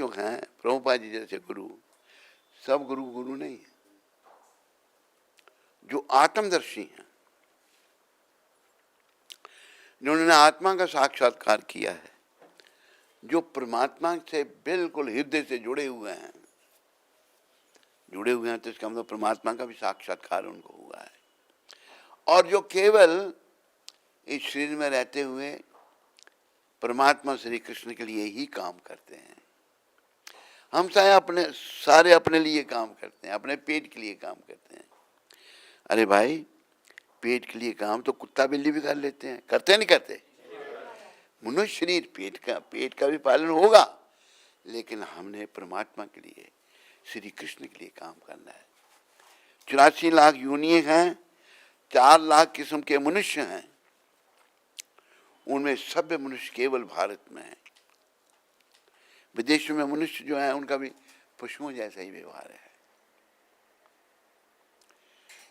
जो हैं प्रभुपाद जी जैसे गुरु, सब गुरु गुरु नहीं है। जो आत्मदर्शी हैं, जिन्होंने आत्मा का साक्षात्कार किया है, जो परमात्मा से बिल्कुल हृदय से जुड़े हुए हैं, तो इसका मतलब परमात्मा का भी साक्षात्कार उनको हुआ है। और जो केवल इस शरीर में रहते हुए परमात्मा श्री कृष्ण के लिए ही काम करते हैं। हम सारे अपने लिए काम करते हैं, अपने पेट के लिए काम करते हैं। अरे भाई, पेट के लिए काम तो कुत्ता बिल्ली भी कर लेते हैं, करते नहीं करते? मनुष्य शरीर पेट का भी पालन होगा, लेकिन हमने परमात्मा के लिए, श्री कृष्ण के लिए काम करना है। 84 लाख योनियां हैं, 4 लाख किस्म के मनुष्य हैं, उनमें सभ्य मनुष्य केवल भारत में है। विदेशों में मनुष्य जो है उनका भी पशुओं जैसा ही व्यवहार है,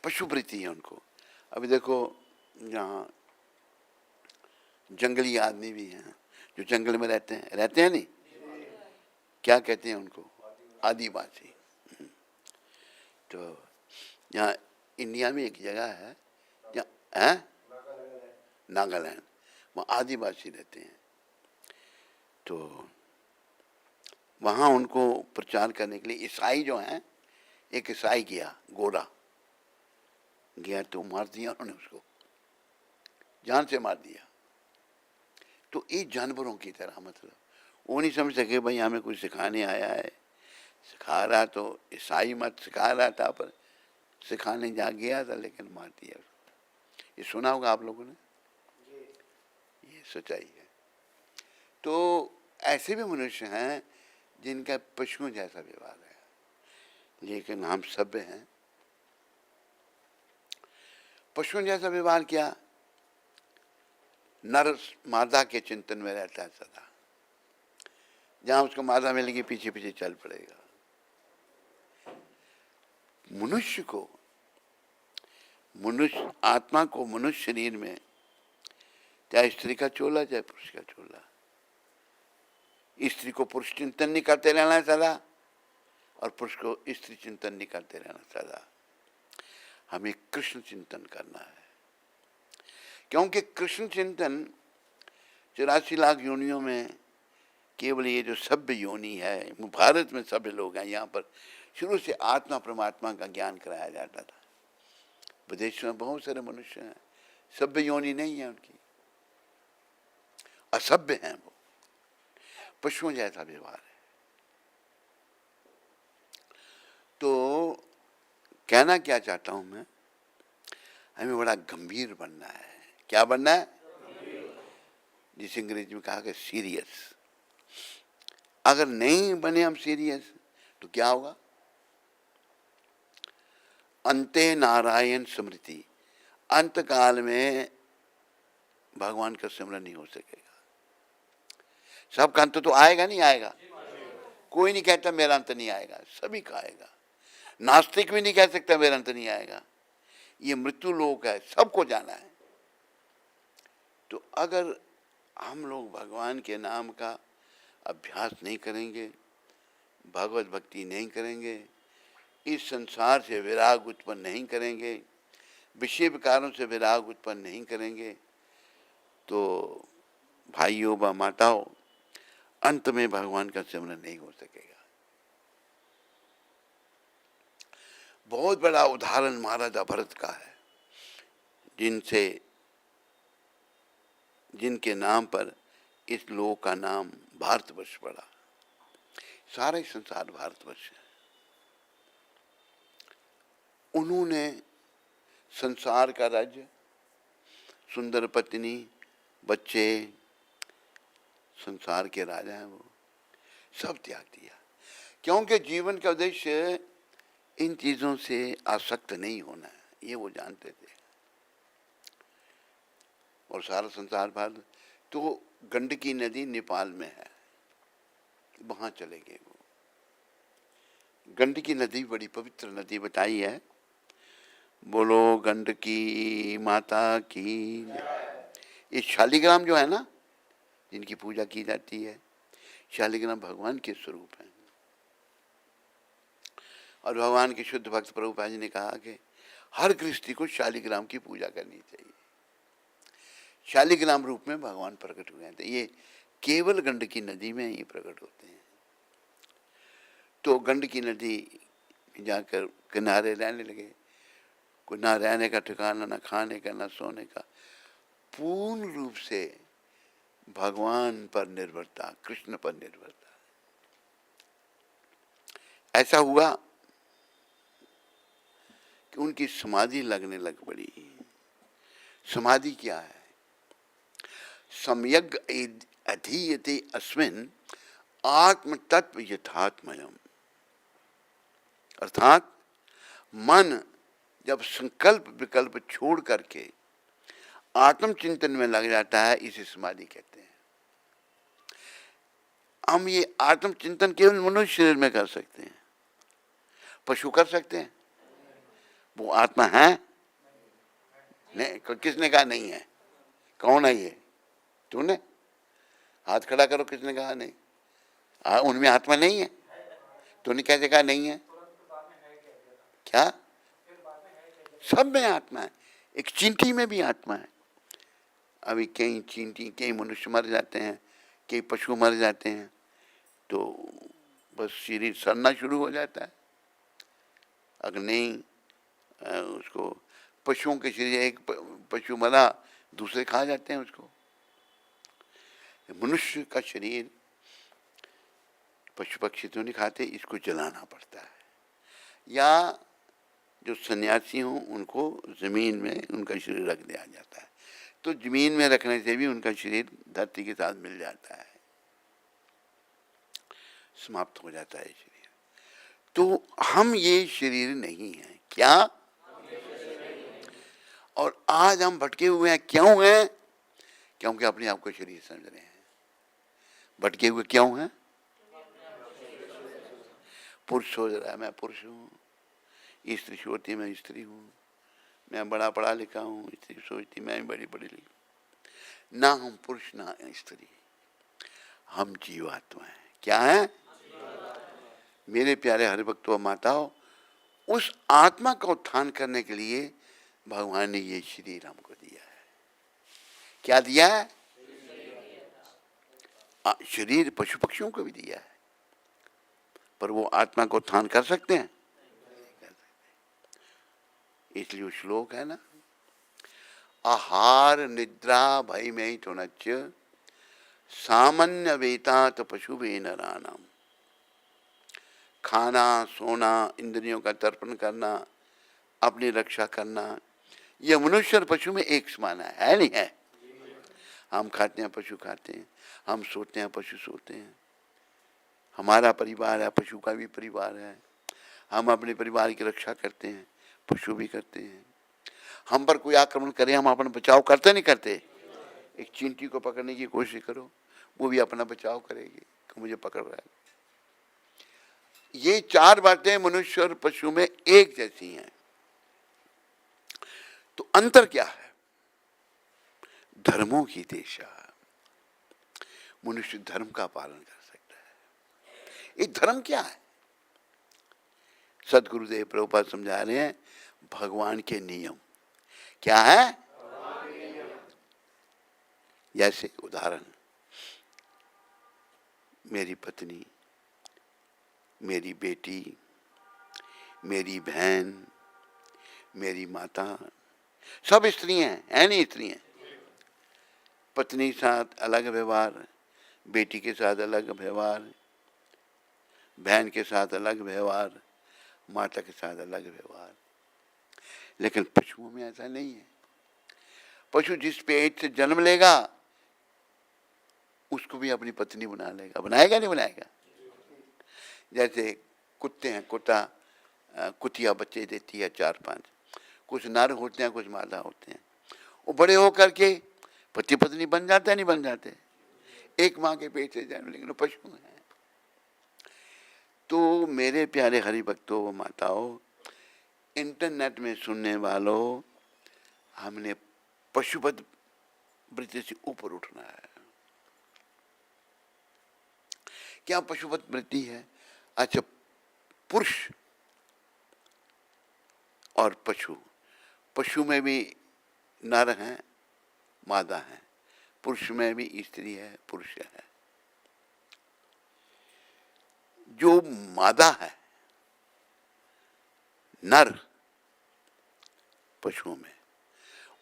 पशुवृत्ति है उनको। अभी देखो, यहाँ जंगली आदमी भी हैं जो जंगल में रहते हैं नहीं, क्या कहते हैं उनको? आदिवासी। तो यहाँ इंडिया में एक जगह है जहाँ नागालैंड, वहाँ आदिवासी रहते हैं। तो वहाँ उनको प्रचार करने के लिए ईसाई जो हैं, एक ईसाई गया, गोरा गया, तो मार दिया उन्होंने उसको, जान से मार दिया। तो ये जानवरों की तरह, मतलब वो नहीं समझ सके भाई हमें कुछ सिखाने आया है, सिखा रहा तो ईसाई मत सिखा रहा था, पर सिखाने जा गया था, लेकिन मार दिया। ये सुना होगा आप लोगों ने, ये सच्चाई है। तो ऐसे भी मनुष्य हैं जिनका पशुओं जैसा व्यवहार है, लेकिन हम सभ्य हैं। पशुओं जैसा व्यवहार क्या? नर मादा के चिंतन में रहता है सदा, जहां उसको मादा मिलेगी पीछे पीछे चल पड़ेगा। आत्मा को मनुष्य शरीर में, चाहे स्त्री का चोला चाहे पुरुष का चोला, स्त्री को पुरुष चिंतन नहीं करते रहना है सदा, और पुरुष को स्त्री चिंतन नहीं करते रहना सदा। हमें कृष्ण चिंतन करना है, क्योंकि कृष्ण चिंतन 84 लाख योनियों में केवल ये जो सभ्य योनि है, भारत में सभ्य लोग हैं, यहाँ पर शुरू से आत्मा परमात्मा का ज्ञान कराया जाता था। विदेशों में बहुत सारे मनुष्य हैं, सभ्य योनि नहीं है उनकी, असभ्य हैं, वो पशुओं जैसा व्यवहार है। तो कहना क्या चाहता हूं मैं, हमें बड़ा गंभीर बनना है। क्या बनना है? जिसे अंग्रेजी में कहा कि सीरियस। अगर नहीं बने हम सीरियस तो क्या होगा? अंते नारायण स्मृति, अंत काल में भगवान का स्मरण नहीं हो सकेगा। सबका अंत तो आएगा नहीं आएगा, कोई नहीं कहता मेरा अंत नहीं आएगा, सभी का आएगा। नास्तिक भी नहीं कह सकता मेरा अंत नहीं आएगा, ये मृत्यु लोक है, सबको जाना है। तो अगर हम लोग भगवान के नाम का अभ्यास नहीं करेंगे, भगवत भक्ति नहीं करेंगे, इस संसार से विराग उत्पन्न नहीं करेंगे, विषय विकारों से विराग उत्पन्न नहीं करेंगे, तो भाइयों व माताओं, अंत में भगवान का स्मरण नहीं हो सकेगा। बहुत बड़ा उदाहरण महाराजा भरत का है, जिनके नाम पर इस लोक का नाम भारतवर्ष पड़ा। सारा संसार भारतवर्ष है। उन्होंने संसार का राज्य, सुंदर पत्नी, बच्चे, संसार के राजा हैं, वो सब त्याग दिया, क्योंकि जीवन का उद्देश्य इन चीजों से आसक्त नहीं होना है, ये वो जानते थे। और सारा संसार भारत, तो गंडकी नदी नेपाल में है, वहां चले गए वो। गंडकी नदी बड़ी पवित्र नदी बताई है, बोलो गंडकी माता की। ये शालिग्राम जो है ना, जिनकी पूजा की जाती है, शालिग्राम भगवान के स्वरूप हैं। और भगवान के शुद्ध भक्त प्रभुपाद जी ने कहा कि हर गृहस्थी को शालिग्राम की पूजा करनी चाहिए। शालिग्राम रूप में भगवान प्रकट हुए हैं। ये केवल गंडकी नदी में ही प्रकट होते हैं। तो गंडकी नदी जाकर किनारे रहने लगे। कोई ना रहने का ठिकाना, ना खाने का, ना सोने का, पूर्ण रूप से भगवान पर निर्भरता, कृष्ण पर निर्भरता। ऐसा हुआ कि उनकी समाधि लगने लग पड़ी। समाधि क्या है? सम्यग् अधीयते अस्मिन् आत्म तत्व यथात्मयम्। अर्थात मन जब संकल्प विकल्प छोड़ करके आत्म चिंतन में लग जाता है, इसे समाधि कहते हैं। हम ये आत्म चिंतन केवल मनुष्य शरीर में कर सकते हैं, पशु कर सकते हैं? वो आत्मा है? नहीं। किसने कहा नहीं है? कौन है ये? तूने? हाथ खड़ा करो। किसने कहा नहीं? उनमें आत्मा नहीं है? तूने कैसे कहा नहीं है? क्या? सब में आत्मा है। एक चींटी में भी आत्मा है। अभी कई चींटी, कई मनुष्य मर जाते हैं, कई पशु मर जाते हैं, तो बस शरीर सड़ना शुरू हो जाता है। अगर नहीं उसको, पशुओं के शरीर, एक पशु मरा दूसरे खा जाते हैं उसको। मनुष्य का शरीर पशु पक्षी तो नहीं खाते, इसको जलाना पड़ता है। या जो सन्यासी हों उनको जमीन में उनका शरीर रख दिया जाता है, तो जमीन में रखने से भी उनका शरीर धरती के साथ मिल जाता है, समाप्त हो जाता है शरीर। तो हम ये शरीर नहीं है। क्या? और आज हम भटके हुए हैं। क्यों हैं? क्योंकि अपने आप को शरीर समझ रहे हैं। भटके हुए क्यों हैं? पुरुष सोच रहा है मैं पुरुष हूँ, स्त्री सोचती है मैं स्त्री हूँ, मैं बड़ा पढ़ा लिखा हूँ, स्त्री सोचती मैं भी बड़ी पढ़ी लिखी। ना हम पुरुष ना स्त्री, हम जीवात्मा है। क्या है? मेरे प्यारे हरिभक्तों माताओं, उस आत्मा का उत्थान करने के लिए भगवान ने ये शरीर हमको दिया है। क्या दिया है? शरीर पशु पक्षियों को भी दिया है, पर वो आत्मा को उत्थान कर सकते हैं? इसलिए वो श्लोक है ना, आहार निद्रा भय में तो नच सामान्य वेतात पशु वे नरानाम। खाना, सोना, इंद्रियों का तर्पण करना, अपनी रक्षा करना, यह मनुष्य और पशु में एक समान है नहीं है? हम खाते हैं, पशु खाते हैं, हम सोते हैं, पशु सोते हैं। हमारा परिवार है, पशु का भी परिवार है। हम अपने परिवार की रक्षा करते हैं, पशु भी करते हैं। हम पर कोई आक्रमण करे, हम अपना बचाव करते नहीं करते? एक चींटी को पकड़ने की कोशिश करो, वो भी अपना बचाव करेगी कि मुझे पकड़ रहा है। ये चार बातें मनुष्य और पशु में एक जैसी हैं। तो अंतर क्या है? धर्मों की दिशा। मनुष्य धर्म का पालन कर सकता है। ये धर्म क्या है? सदगुरुदेव प्रभुपाद समझा रहे हैं, भगवान के नियम। क्या है? जैसे उदाहरण, मेरी पत्नी, मेरी बेटी, मेरी बहन, मेरी माता, सब स्त्रियां हैं नहीं? स्त्रियां, पत्नी के साथ अलग व्यवहार, बेटी के साथ अलग व्यवहार, बहन के साथ अलग व्यवहार, माता के साथ अलग व्यवहार। लेकिन पशुओं में ऐसा नहीं है। पशु जिस पेट से जन्म लेगा उसको भी अपनी पत्नी बना लेगा। बनाएगा नहीं बनाएगा? जैसे कुत्ते हैं, कुतिया बच्चे देती है 4-5, कुछ नर होते हैं, कुछ मादा होते हैं। वो बड़े होकर के पति पत्नी बन जाते हैं नहीं बन जाते? एक माँ के पेट से जन्म, लेकिन पशु हैं। तो मेरे प्यारे हरि भक्तों व माताओं, इंटरनेट में सुनने वालों, हमने पशुपद वृत्ति से ऊपर उठना है। क्या पशुवत वृत्ति है? अच्छा, पुरुष और पशु, पशु में भी नर हैं, मादा है, पुरुष में भी स्त्री है, पुरुष है। जो मादा है नर पशुओं में,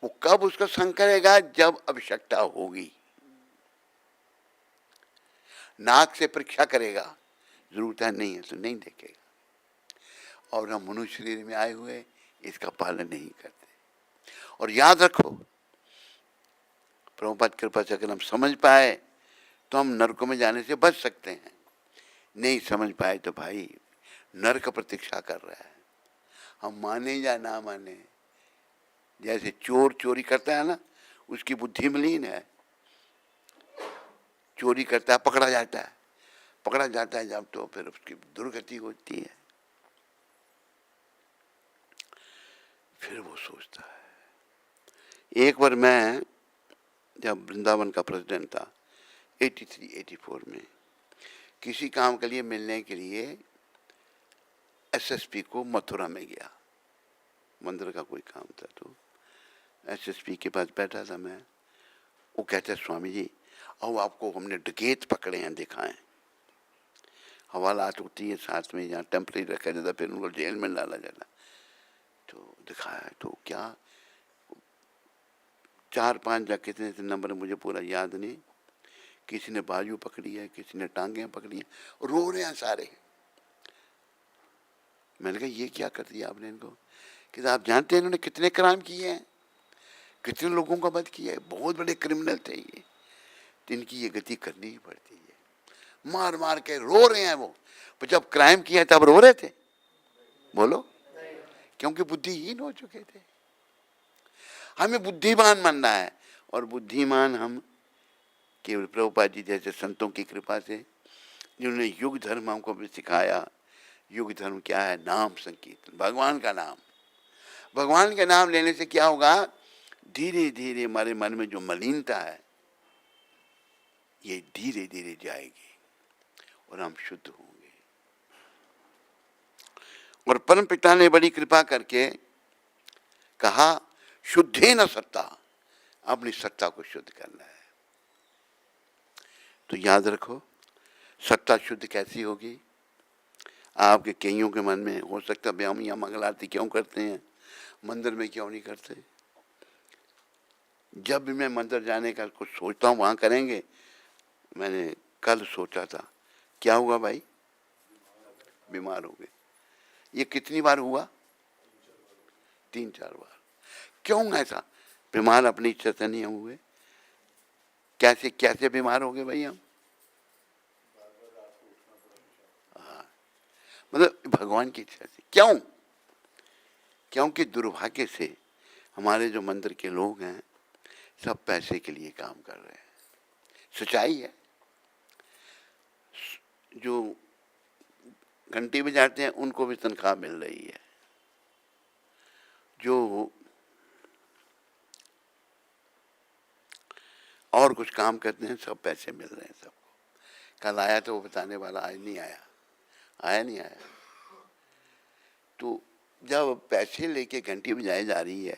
वो कब उसका संग करेगा? जब आवश्यकता होगी। नाक से परीक्षा करेगा, जरूरत है नहीं है तो नहीं देखेगा। और हम मनुष्य शरीर में आए हुए इसका पालन नहीं करते। और याद रखो, प्रभुपाद कृपा से अगर हम समझ पाए तो हम नरकों में जाने से बच सकते हैं। नहीं समझ पाए तो भाई नरक प्रतीक्षा कर रहा है। हम माने या ना माने, जैसे चोर चोरी करता है ना, उसकी बुद्धि मलिन है, चोरी करता है, पकड़ा जाता है, पकड़ा जाता है जब तो फिर उसकी दुर्गति होती है। फिर वो सोचता है। एक बार मैं जब वृंदावन का प्रेसिडेंट था 83-84 में, किसी काम के लिए मिलने के लिए एसएसपी को मथुरा में गया, मंदिर का कोई काम था। तो एसएसपी के पास बैठा था मैं। वो कहते स्वामी जी, और आपको हमने डकैत पकड़े हैं, दिखाएं। हवालात होती है साथ में, यहाँ टेम्परेरी रखा जाता, फिर उनको जेल में डाला जाता। तो दिखाया तो क्या 4-5 या कितने नंबर मुझे पूरा याद नहीं। किसी ने बाजू पकड़ी है, किसी ने टांगें पकड़ी हैं, रो रहे हैं सारे। मैंने कहा ये क्या कर दिया आपने इनको? कि आप जानते हैं इन्होंने कितने क्राइम किए हैं, कितने लोगों का वध किया है, बहुत बड़े क्रिमिनल थे ये। तो इनकी ये गति करनी ही पड़ती है। मार मार के रो रहे हैं वो। पर जब क्राइम किया तब रो रहे थे? बोलो, क्योंकि बुद्धिहीन हो चुके थे। हमें बुद्धिमान बनना है, और बुद्धिमान हम केवल प्रभुपाद जी जैसे संतों की कृपा से, जिन्होंने युग धर्म हमको भी सिखाया। युग धर्म क्या है? नाम संकीर्तन, भगवान का नाम। भगवान का नाम लेने से क्या होगा? धीरे धीरे हमारे मन में जो मलिनता है ये धीरे धीरे जाएगी और हम शुद्ध होंगे। और परम पिता ने बड़ी कृपा करके कहा, शुद्धे न सत्ता, अपनी सत्ता को शुद्ध करना है। तो याद रखो, सत्ता शुद्ध कैसी होगी? आपके कईयों के मन में हो सकता है हम यहाँ मंगल आरती क्यों करते हैं, मंदिर में क्यों नहीं करते? जब भी मैं मंदिर जाने का कुछ सोचता हूँ वहाँ करेंगे। मैंने कल सोचा था, क्या हुआ भाई? बीमार हो गए। ये कितनी बार हुआ? 3-4 बार। क्यों ऐसा? बीमार अपनी इच्छा से नहीं हुए। कैसे कैसे बीमार हो गए भाई हम? मतलब भगवान की इच्छा से। क्यों? क्योंकि दुर्भाग्य से हमारे जो मंदिर के लोग हैं सब पैसे के लिए काम कर रहे हैं। सच्चाई है। जो घंटी बजाते हैं उनको भी तनख्वाह मिल रही है, जो और कुछ काम करते हैं सब पैसे मिल रहे हैं सबको। कल आया तो वो बताने वाला, आज नहीं आया, आया नहीं आया। तो जब पैसे लेके घंटी बजाई जा रही है,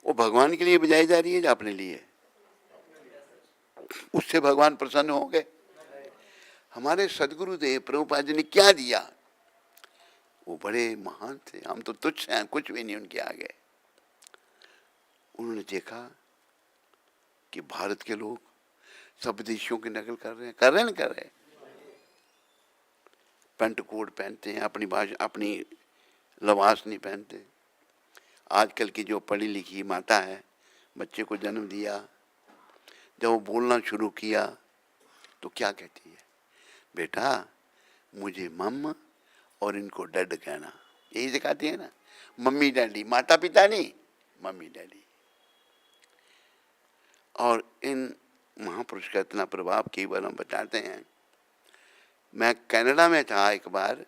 वो भगवान के लिए बजाई जा रही है या अपने लिए? उससे भगवान प्रसन्न हो गए? हमारे सदगुरुदेव प्रभुपाद जी ने क्या दिया? वो बड़े महान थे, हम तो तुच्छ हैं, कुछ भी नहीं उनके आगे। उन्होंने देखा कि भारत के लोग सब विदेशियों की नकल कर रहे हैं, कर रहे हैं, कर रहे हैं। पेंट कोट पहनते हैं, अपनी भाषा, अपनी लिबास नहीं पहनते। आजकल की जो पढ़ी लिखी माता है, बच्चे को जन्म दिया, जब वो बोलना शुरू किया तो क्या कहती है? बेटा मुझे मम्मा और इनको डैड कहना। यही सिखाती है ना, मम्मी डैडी, माता पिता नहीं, मम्मी डैडी। और इन महापुरुष का इतना प्रभाव कई बार हम बताते हैं। मैं कनाडा में था एक बार,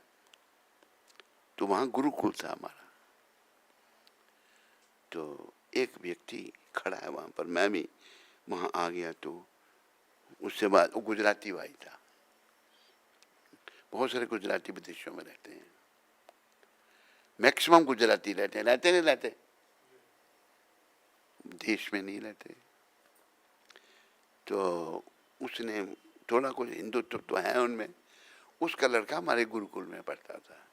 तो वहाँ गुरुकुल था हमारा। तो एक व्यक्ति खड़ा है वहाँ पर, मैं भी वहाँ आ गया। तो उससे बाद वो गुजराती भाई था, बहुत सारे गुजराती विदेशों में रहते हैं, मैक्सिमम गुजराती रहते हैं, रहते नहीं रहते, देश में नहीं रहते। तो उसने थोड़ा कुछ हिंदुत्व तो है उनमें। उसका लड़का हमारे गुरुकुल में पढ़ता था।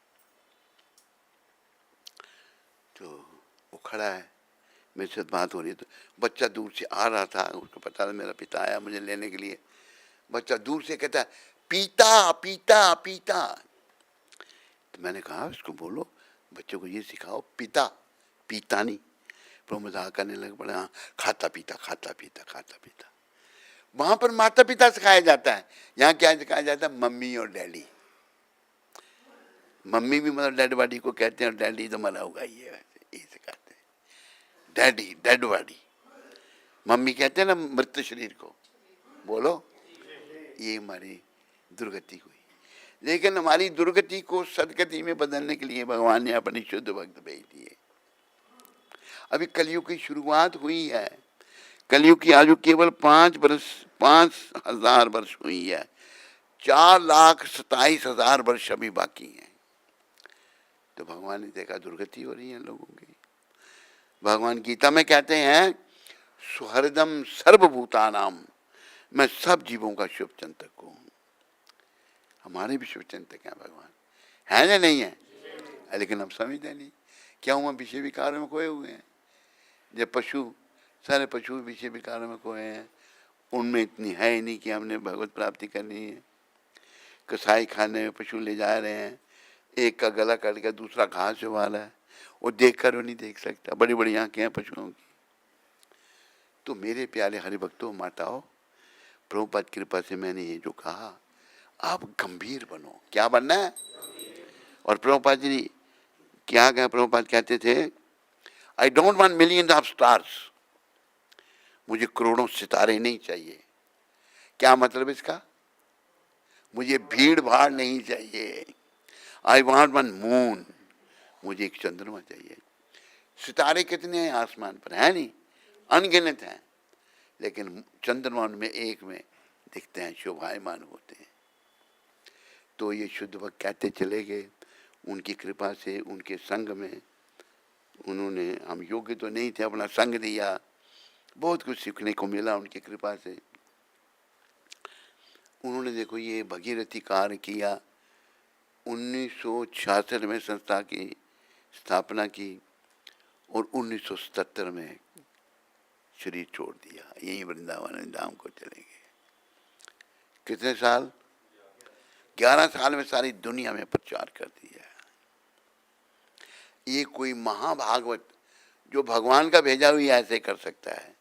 तो वो खड़ा है, मेरे साथ बात हो रही है, तो बच्चा दूर से आ रहा था, उसको पता था मेरा पिता आया मुझे लेने के लिए। बच्चा दूर से कहता है पीता पीता पीता। तो मैंने कहा उसको बोलो, बच्चों को ये सिखाओ, पिता पीता नहीं। पर मजाक करने लगे, बड़ा हाँ खाता पीता खाता पीता खाता पीता। वहां पर माता पिता सिखाया जाता है, यहाँ क्या सिखाया जाता है? मम्मी और डैडी। मम्मी भी मतलब डेड बॉडी को कहते हैं, और डैडी तो मरा हुआ ही है, वैसे ये सिखाते हैं, डैडी डेड बॉडी। मम्मी कहते हैं ना मृत शरीर को, बोलो। ये हमारी दुर्गति हुई, लेकिन हमारी दुर्गति को सदगति में बदलने के लिए भगवान ने अपनी शुद्ध भक्त भेज दिए। अभी कलयुग की शुरुआत हुई है। कलयुग की आयु केवल 5,000 वर्ष हुई है। 4,27,000 वर्ष अभी बाकी हैं। तो भगवान ने देखा दुर्गति हो रही है लोगों की। भगवान गीता में कहते हैं सुहृदम सर्वभूतानाम, मैं सब जीवों का शुभ चिंतक हूँ। हमारे भी शुभ चिंतक हैं भगवान, है या नहीं है? लेकिन हम समझते नहीं, क्या हम विषय विकारों में खोए हुए हैं। जब पशु, सारे पशु विषय विकारों में खोए हैं, उनमें इतनी है ही नहीं कि हमने भगवत प्राप्ति करनी है। कसाई खाने में पशु ले जा रहे हैं, एक का गला काट के दूसरा घास चबा रहा है, वो देख कर वो नहीं देख सकता, बड़ी बड़ी आंखें हैं पशुओं की। तो मेरे प्यारे हरिभक्तों माताओं, प्रभुपाद की कृपा से मैंने ये जो कहा, आप गंभीर बनो। क्या बनना है? और प्रभुपाद जी क्या कहा? प्रभुपाद कहते थे I don't want millions of stars, मुझे करोड़ों सितारे नहीं चाहिए। क्या मतलब इसका? मुझे भीड़ भाड़ नहीं चाहिए। आई वांट वन मून, मुझे एक चंद्रमा चाहिए। सितारे कितने हैं आसमान पर? है नहीं, अनगिनत हैं, लेकिन चंद्रमा में एक में दिखते हैं, शोभायमान होते हैं। तो ये शुद्ध भक्त कहते चले गए, उनकी कृपा से, उनके संग में उन्होंने, हम योग्य तो नहीं थे, अपना संग दिया, बहुत कुछ सीखने को मिला उनकी कृपा से। उन्होंने देखो ये भगीरथी कार्य किया। 1966 में संस्था की स्थापना की और 1977 में शरीर छोड़ दिया, यही वृंदावन धाम को चले गए। कितने साल? 11 साल में सारी दुनिया में प्रचार कर दिया। ये कोई महाभागवत जो भगवान का भेजा हुआ ऐसे कर सकता है,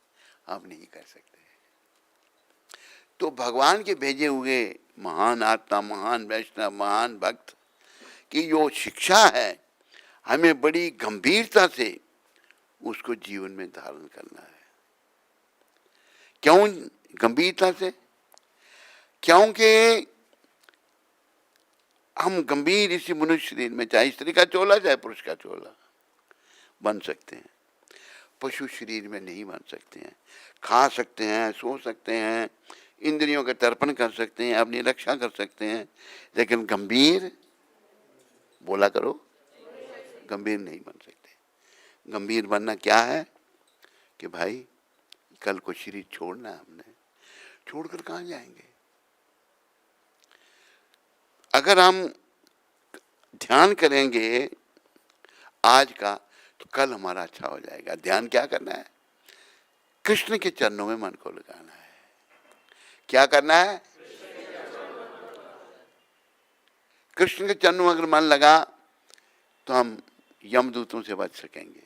आप नहीं कर सकते। तो भगवान के भेजे हुए महान आत्मा, महान वैष्णव, महान भक्त की जो शिक्षा है, हमें बड़ी गंभीरता से उसको जीवन में धारण करना है। क्यों गंभीरता से? क्योंकि हम गंभीर इसी मनुष्य शरीर में, चाहे स्त्री का चोला चाहे पुरुष का चोला, बन सकते हैं, पशु शरीर में नहीं बन सकते हैं। खा सकते हैं, सो सकते हैं, इंद्रियों का तर्पण कर सकते हैं, अपनी रक्षा कर सकते हैं, लेकिन गंभीर, बोला करो, गंभीर नहीं बन सकते। गंभीर बनना क्या है कि भाई कल को शरीर छोड़ना है, हमने छोड़कर कहाँ जाएंगे? अगर हम ध्यान करेंगे आज का, तो कल हमारा अच्छा हो जाएगा। ध्यान क्या करना है? कृष्ण के चरणों में मन को लगाना है। क्या करना है? कृष्ण के चरणों में अगर मन लगा तो हम यमदूतों से बच सकेंगे।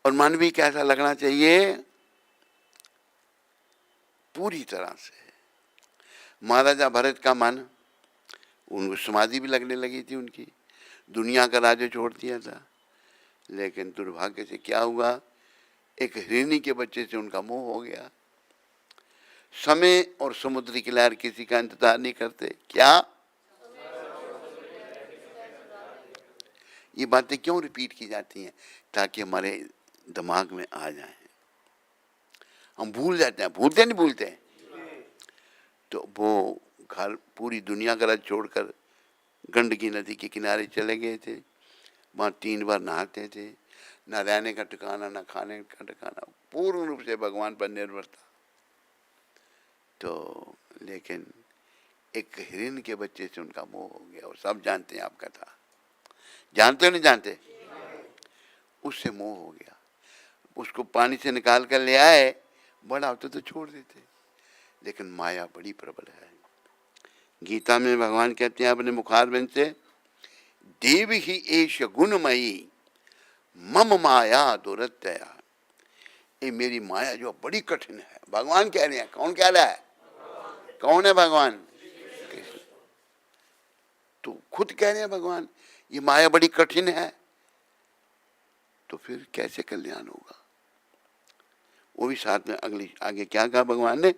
और मन भी कैसा लगना चाहिए? पूरी तरह से। महाराजा भरत का मन, उनको समाधि भी लगने लगी थी उनकी, दुनिया का राज्य छोड़ दिया था, लेकिन दुर्भाग्य से क्या हुआ, एक हिरनी के बच्चे से उनका मोह हो गया। समय और समुद्र की लहर किसी का इंतजार नहीं करते। क्या ये बातें क्यों रिपीट की जाती हैं? ताकि हमारे दिमाग में आ जाए, हम भूल जाते हैं। भूलते नहीं भूलते? तो वो घर पूरी दुनिया का छोड़कर गंडकी नदी के किनारे चले गए थे। वहाँ 3 बार नहाते थे, न रहने का ठिकाना, न खाने का ठिकाना, पूर्ण रूप से भगवान पर निर्भर था। तो लेकिन एक हिरण के बच्चे से उनका मोह हो गया, और सब जानते हैं आप कथा, जानते हो नहीं जानते? उससे मोह हो गया, उसको पानी से निकाल कर ले आए, बड़ा होते तो छोड़ देते, लेकिन माया बड़ी प्रबल है। गीता में भगवान कहते हैं अपने मुखारबिंद से, देवी ही एश गुणमयी मम माया दुरत्यया। ये मेरी माया जो बड़ी कठिन है। भगवान कह रहे हैं, कौन कह रहा है? कौन है भगवान? तो खुद कह रहे हैं भगवान, ये माया बड़ी कठिन है, तो फिर कैसे कल्याण होगा? वो भी साथ में अगली आगे क्या कहा भगवान ने,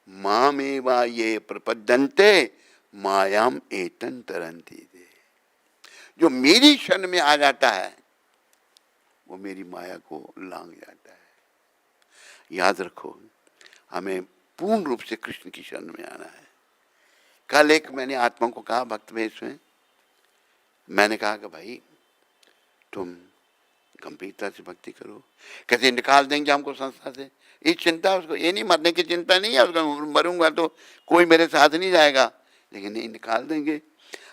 मामेवा ये प्रपद्यन्ते मायाम एतन तरंती दे। जो मेरी शरण में आ जाता है वो मेरी माया को लांग जाता है। याद रखो, हमें पूर्ण रूप से कृष्ण की शरण में आना है। कल एक मैंने आत्मा को कहा भक्त वेश में, मैंने कहा कि भाई तुम गंभीरता से भक्ति करो। कहते निकाल देंगे हमको संस्था से। ये चिंता उसको, ये नहीं मरने की चिंता नहीं है उसको, मरूंगा तो कोई मेरे साथ नहीं जाएगा, लेकिन ये निकाल देंगे।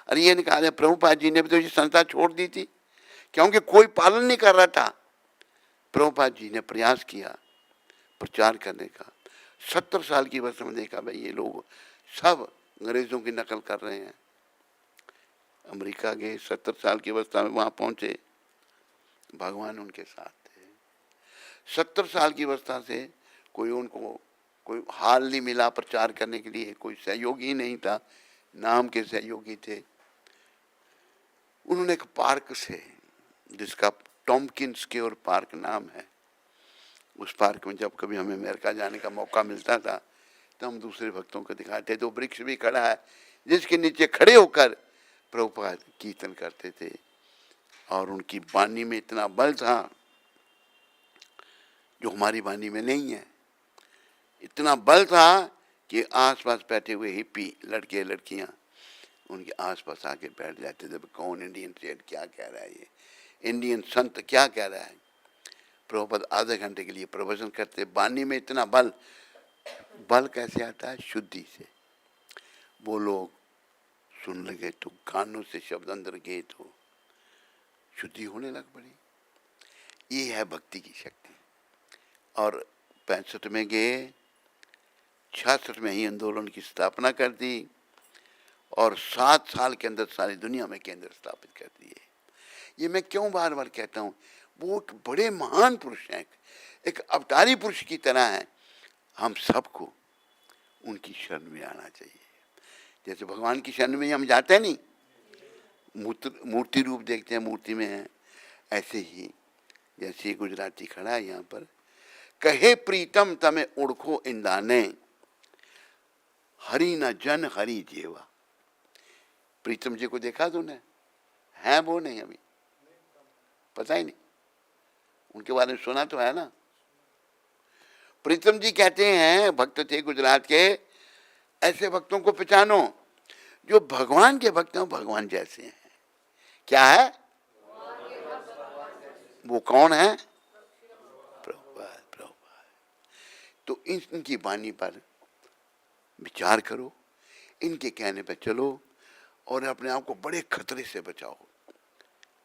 अरे ये निकाले, प्रभुपाद जी ने भी तो ये संस्था छोड़ दी थी क्योंकि कोई पालन नहीं कर रहा था। प्रभुपाद जी ने प्रयास किया प्रचार करने का। 70 साल की अवस्था में देखा भाई ये लोग सब अंग्रेजों की नकल कर रहे हैं। अमेरिका गए, 70 साल की अवस्था में वहाँ पहुँचे, भगवान उनके साथ थे। 70 साल की अवस्था से कोई उनको कोई हाल नहीं मिला प्रचार करने के लिए, कोई सहयोगी नहीं था, नाम के सहयोगी थे। उन्होंने एक पार्क से, जिसका टॉम्किंस के और पार्क नाम है, उस पार्क में जब कभी हमें अमेरिका जाने का मौका मिलता था तो हम दूसरे भक्तों को दिखाते। तो वृक्ष भी खड़ा है जिसके नीचे खड़े होकर प्रभुपाद कीर्तन करते थे, और उनकी वाणी में इतना बल था जो हमारी वाणी में नहीं है। इतना बल था कि आसपास बैठे हुए हिप्पी लड़के लड़कियां उनके आसपास आके बैठ जाते थे। कौन इंडियन सेठ क्या कह रहा है, ये इंडियन संत क्या कह रहा है। प्रभुपाद आधे घंटे के लिए प्रवचन करते। वाणी में इतना बल, बल कैसे आता है? शुद्धि से। वो लोग सुन लगे तो कानों से शब्द अंदर गए तो शुद्धि होने लग पड़ी। ये है भक्ति की शक्ति। और 65 में गए, 66 में ही आंदोलन की स्थापना कर दी, और 7 साल के अंदर सारी दुनिया में केंद्र स्थापित कर दिए। ये मैं क्यों बार बार कहता हूँ, वो एक बड़े महान पुरुष हैं, एक अवतारी पुरुष की तरह हैं। हम सबको उनकी शरण में आना चाहिए। जैसे भगवान की शरण में हम जाते हैं नहीं, मूर्ति रूप देखते हैं, मूर्ति में है, ऐसे ही जैसे गुजराती खड़ा है यहाँ पर, कहे प्रीतम तमें ओढ़खो इंदाने, हरि न जन हरि जेवा। प्रीतम जी को देखा तूने? है वो नहीं, अभी पता ही नहीं, उनके बारे में सुना तो है ना। प्रीतम जी कहते हैं, भक्त थे गुजरात के, ऐसे भक्तों को पहचानो जो भगवान के भक्त हैं, भगवान जैसे हैं। क्या है वो? कौन है? प्रभुपाद। प्रभुपाद। तो इनकी वाणी पर विचार करो, इनके कहने पर चलो, और अपने आप को बड़े खतरे से बचाओ।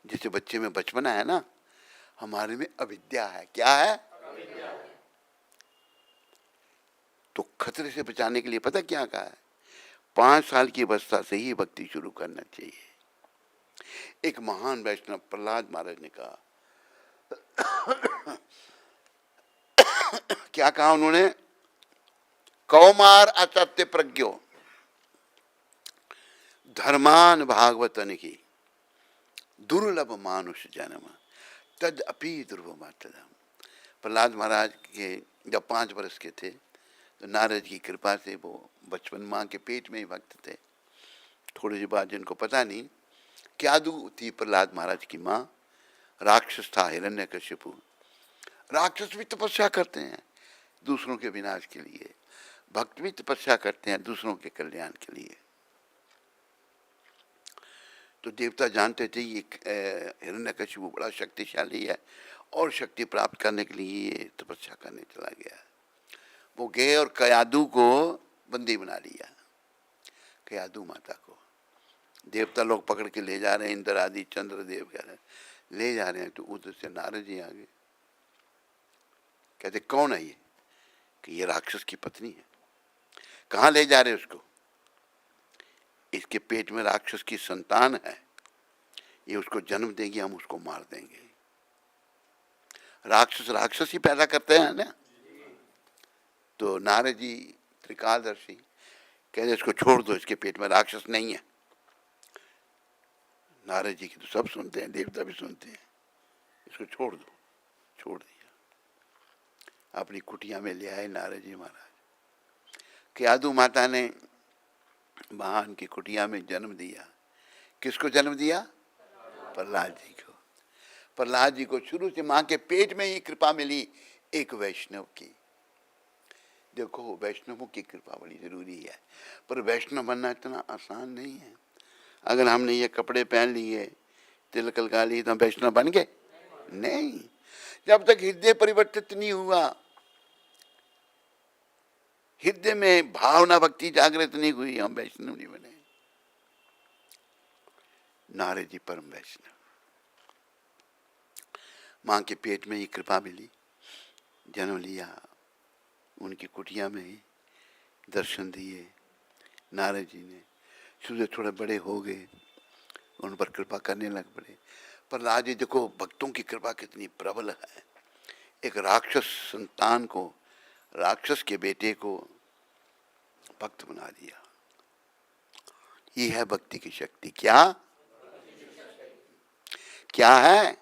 जैसे बच्चे में बचपना है ना, हमारे में अविद्या है। क्या है? तो खतरे से बचाने के लिए पता क्या कहा है? 5 साल की अवस्था से ही भक्ति शुरू करना चाहिए। एक महान वैष्णव प्रहलाद महाराज ने कहा क्या कहा उन्होंने? कौमार असत्य प्रज्ञो धर्मान भागवतन की दुर्लभ मानुष जन्म तद अपी दुर्भमातम। प्रहलाद महाराज के जब 5 वर्ष के थे तो नारद की कृपा से वो बचपन माँ के पेट में ही भक्त थे। थोड़ी सी बात जिनको पता नहीं, क्यादू थी प्रहलाद महाराज की माँ, राक्षस था हिरण्यकशिपु। राक्षस भी तपस्या करते हैं दूसरों के विनाश के लिए। भक्त भी तपस्या करते हैं दूसरों के कल्याण के लिए। तो देवता जानते थे ये हिरण्यकशिपु बड़ा शक्तिशाली है और शक्ति प्राप्त करने के लिए ये तपस्या करने चला गया। वो गए और कयादू को बंदी बना लिया। कयादू माता को देवता लोग पकड़ के ले जा रहे हैं, इंद्र आदि चंद्रदेव वगैरह ले जा रहे हैं। तो उधर से नारद जी आ गए, कहते कौन है ये? कि ये राक्षस की पत्नी है। कहाँ ले जा रहे उसको? इसके पेट में राक्षस की संतान है, ये उसको जन्म देगी, हम उसको मार देंगे। राक्षस ही पैदा करते हैं ना। तो नारद जी त्रिकालदर्शी कहते इसको छोड़ दो, इसके पेट में राक्षस नहीं है। नारद जी की तो सब सुनते हैं, देवता भी सुनते हैं। इसको छोड़ दो। छोड़ दिया, अपनी कुटिया में ले आए नारद जी महाराज। कयादू माता ने महान की कुटिया में जन्म दिया। किसको जन्म दिया? प्रहलाद जी को। प्रहलाद जी को शुरू से मां के पेट में ही कृपा मिली एक वैष्णव की। देखो वैष्णवों की कृपा बड़ी जरूरी है, पर वैष्णव बनना इतना आसान नहीं है। अगर हमने ये कपड़े पहन लिए, तिलक लगा लिए, तो हम वैष्णव बन गए? नहीं, जब तक हृदय परिवर्तित नहीं हुआ, हृदय में भावना भक्ति जागृत नहीं हुई, हम वैष्णव नहीं बने। नारद जी परम वैष्णव, मां के पेट में ही कृपा मिली, जन्म लिया, उनकी कुटिया में ही दर्शन दिए नारद जी ने। सूर्य थोड़े बड़े हो गए, उन पर कृपा करने लग पड़े। प्रहलाद जी देखो भक्तों की कृपा कितनी प्रबल है। एक राक्षस संतान को, राक्षस के बेटे को भक्त बना दिया। ये है भक्ति की शक्ति। क्या क्या है?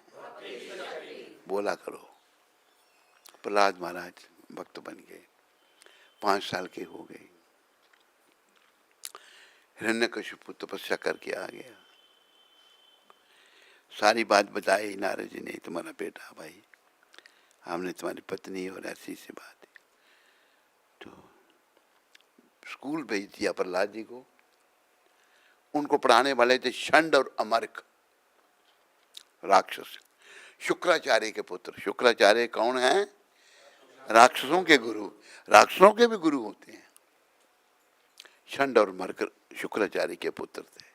बोला करो। प्रहलाद महाराज भक्त बन गए, 5 साल के हो गए। हिरण्यकशिपु तपस्या करके आ गया, सारी बात बताई नारद जी ने, तुम्हारा बेटा भाई, हमने तुम्हारी पत्नी और ऐसी सी बात है। तो स्कूल भेज दिया प्रहलाद जी को। उनको पढ़ाने वाले थे षंड और अमरक राक्षस, शुक्राचार्य के पुत्र। शुक्राचार्य कौन है? राक्षसों के गुरु। राक्षसों के भी गुरु होते हैं। षंड और अमरक शुक्राचार्य के पुत्र थे।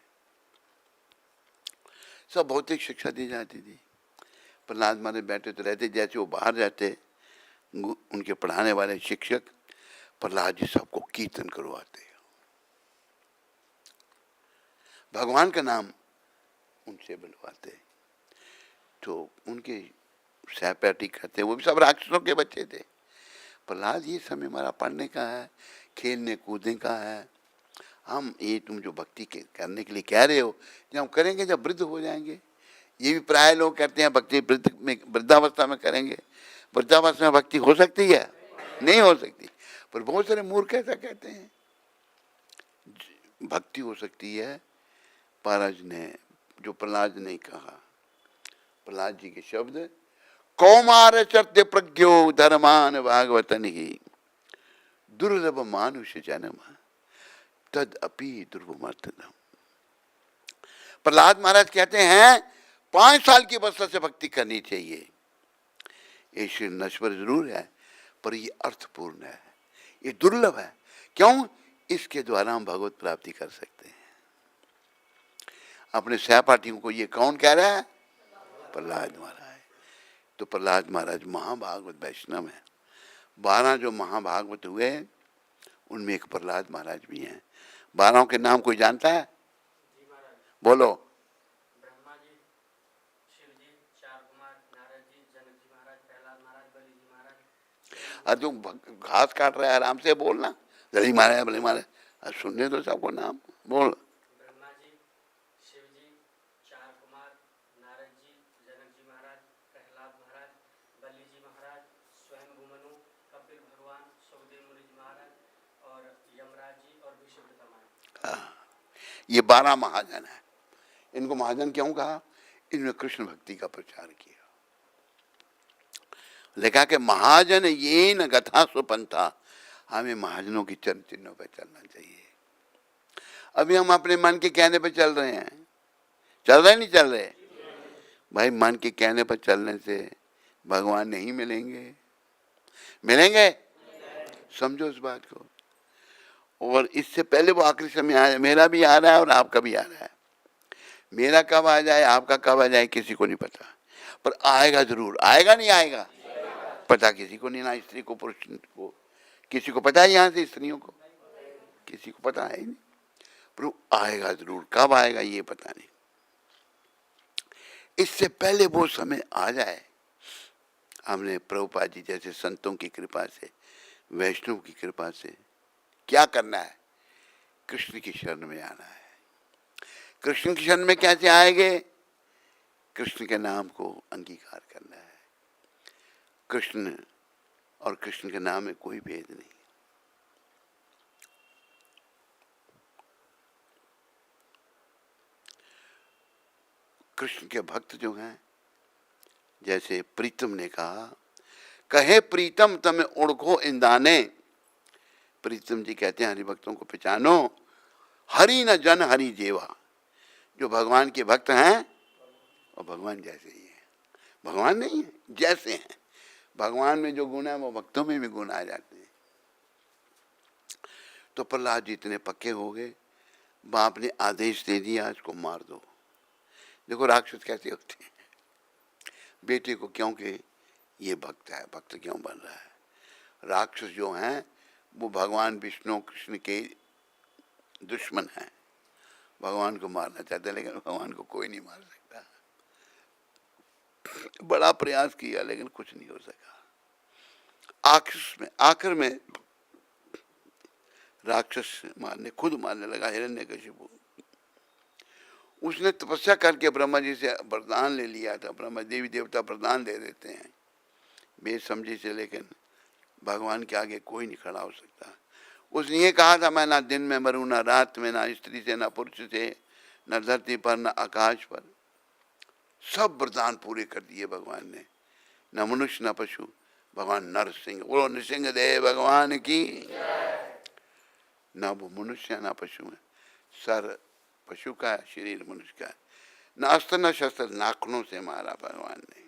सब भौतिक शिक्षा दी जाती थी। प्रहलाद महाराज बैठे तो रहते, जैसे वो बाहर जाते, उनके पढ़ाने वाले शिक्षक प्रहलाद जी सबको कीर्तन करवाते, भगवान का नाम उनसे बुलवाते। तो उनके सहपाठी करते, वो भी सब राक्षसों के बच्चे थे। प्रहलाद ये समय हमारा पढ़ने का है, खेलने कूदने का है। हम ये तुम जो भक्ति करने के लिए कह रहे हो, जब हम करेंगे जब वृद्ध हो जाएंगे। ये भी प्राय लोग कहते हैं भक्ति वृद्धावस्था में करेंगे। वृद्धावस्था में भक्ति हो सकती है? नहीं हो सकती। पर बहुत सारे मूर्ख ऐसा कहते हैं। भक्ति हो सकती है। महाराज ने जो प्रहलाद ने कहा, प्रहलाद जी के शब्द, कौमार चर्त्य प्रज्ञो धर्मान भागवतन ही दुर्लभ मानुष जन्म तद अपि दुर्वमर्तनम। प्रहलाद महाराज कहते हैं 5 साल की अवस्था से भक्ति करनी चाहिए। ये शरीर नश्वर जरूर है, पर ये अर्थपूर्ण है, ये दुर्लभ है। क्यों? इसके द्वारा हम भगवत प्राप्ति कर सकते हैं। अपने सहपाठियों को ये कौन कह रहा है? प्रहलाद महाराज। तो प्रहलाद महाराज महाभागवत वैष्णव है। 12 जो महाभागवत हुए उनमें एक प्रहलाद महाराज भी हैं। 12 के नाम कोई जानता है? बोलो। ब्रह्मा जी, शिव जी, 4 कुमार, नारद जी, जनक जी महाराज, प्रहलाद महाराज, बलि जी महाराज। अरे तू घास काट रहा है, आराम से बोलना। बलि महाराज, बलि महाराज, सुनने दो सबको नाम। बोल। ब्रह्मा जी, शिव जी, 4 कुमार, नारद जी, जनक जी महाराज, प्रहलाद महाराज, बलि जी महाराज, स्वयं भूमनु, कपिल भगवान, सुखदेव मुनि जी महाराज और यमराज जी और विष्णुदेवता महाराज। ये 12 महाजन है। इनको महाजन क्यों कहा? इन्होंने कृष्ण भक्ति का प्रचार किया। लिखा कि महाजन ये न गथा सुपंथा हमें महाजनों की चरण चिन्हों पर चलना चाहिए। अभी हम अपने मन के कहने पर चल रहे हैं, चल रहे नहीं चल रहे? भाई मन के कहने पर चलने से भगवान नहीं मिलेंगे, मिलेंगे? समझो इस बात को। और इससे पहले वो आखिरी समय आया, मेरा भी आ रहा है और आपका भी आ रहा है। मेरा कब आ जाए, आपका कब आ जाए, किसी को नहीं पता, पर आएगा जरूर। आएगा नहीं आएगा? पता किसी को नहीं, ना स्त्री को पुरुष को। किसी को पता है यहाँ से स्त्रियों को? किसी को पता है नहीं, पर आएगा जरूर। कब आएगा ये पता नहीं। इससे पहले वो समय आ जाए, हमने प्रभुपाद जी जैसे संतों की कृपा से, वैष्णव की कृपा से क्या करना है? कृष्ण की शरण में आना है। कृष्ण की शरण में कैसे आएंगे? कृष्ण के नाम को अंगीकार करना है। कृष्ण और कृष्ण के नाम में कोई भेद नहीं। कृष्ण के भक्त जो हैं, जैसे प्रीतम ने कहा, कहे प्रीतम तमें ओढ़ो इंदाने। प्रीतम जी कहते हैं हरिभक्तों को पहचानो, हरि न जन हरि जेवा। जो भगवान के भक्त हैं और भगवान जैसे ही हैं, भगवान नहीं है, जैसे हैं। भगवान में जो गुण है वो भक्तों में भी गुण आ जाते हैं। तो प्रहलाद जी इतने पक्के हो गए, बाप ने आदेश दे दिया इसको मार दो। देखो राक्षस कैसे होते हैं, बेटे को, क्योंकि ये भक्त है, भक्त क्यों बन रहा है। राक्षस जो हैं वो भगवान विष्णु कृष्ण के दुश्मन हैं, भगवान को मारना चाहते हैं, लेकिन भगवान को कोई नहीं मार सकता। बड़ा प्रयास किया लेकिन कुछ नहीं हो सका। आखिर में राक्षस खुद मारने लगा, हिरण्यकशिपु। उसने तपस्या करके ब्रह्मा जी से वरदान ले लिया था। ब्रह्मा देवी देवता वरदान दे देते हैं बेसमझी से, लेकिन भगवान के आगे कोई नहीं खड़ा हो सकता। उसने ये कहा था, मैं ना दिन में मरूं, ना रात में, ना स्त्री से, ना पुरुष से, न धरती पर, न आकाश पर। सब वरदान पूरे कर दिए भगवान ने। न मनुष्य न पशु, भगवान नरसिंह, बोलो नृसिंह देव भगवान की। ना वो मनुष्य ना पशु है, सर पशु का है, शरीर मनुष्य का है। न अस्त्र न शस्त्र, नाखूनों से मारा भगवान ने।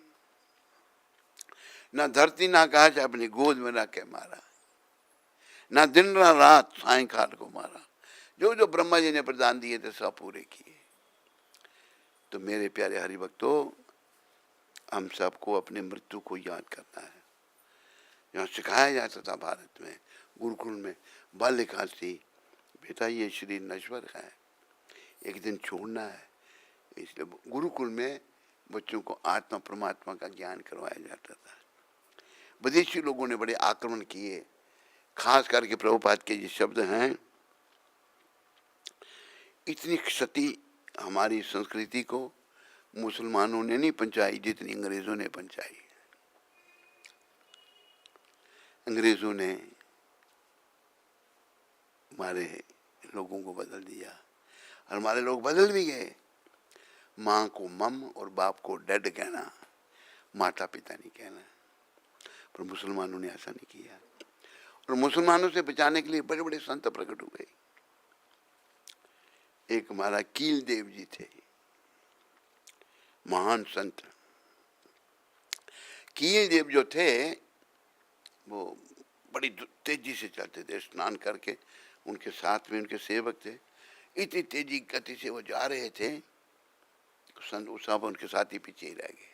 न धरती ना आकाश, अपनी गोद में रख के मारा। ना दिन ना रात, सायंकाल को मारा। जो जो ब्रह्मा जी ने प्रदान दिए थे सब पूरे किए। तो मेरे प्यारे हरिभक्तों, हम सबको अपने मृत्यु को याद करना है। यहाँ सिखाया जाता था भारत में, गुरुकुल में, बाल्यकाल से, बेटा ये शरीर नश्वर है, एक दिन छोड़ना है। इसलिए गुरुकुल में बच्चों को आत्मा परमात्मा का ज्ञान करवाया जाता था। विदेशी लोगों ने बड़े आक्रमण किए, खास करके प्रभुपाद के ये शब्द हैं, इतनी क्षति हमारी संस्कृति को मुसलमानों ने नहीं पहुंचाई जितनी अंग्रेजों ने पहुंचाई। अंग्रेजों ने हमारे लोगों को बदल दिया और हमारे लोग बदल भी गए। माँ को मम और बाप को डैड कहना, माता पिता नहीं कहना। पर मुसलमानों ने ऐसा नहीं किया, और मुसलमानों से बचाने के लिए बड़े बड़े संत प्रकट हुए। एक हमारा कील देव जी थे, महान संत। कील देव जो थे वो बड़ी तेजी से चलते थे। स्नान करके उनके साथ में उनके सेवक थे, इतनी तेजी गति से वो जा रहे थे, संत सब उनके साथ ही पीछे ही रह गए।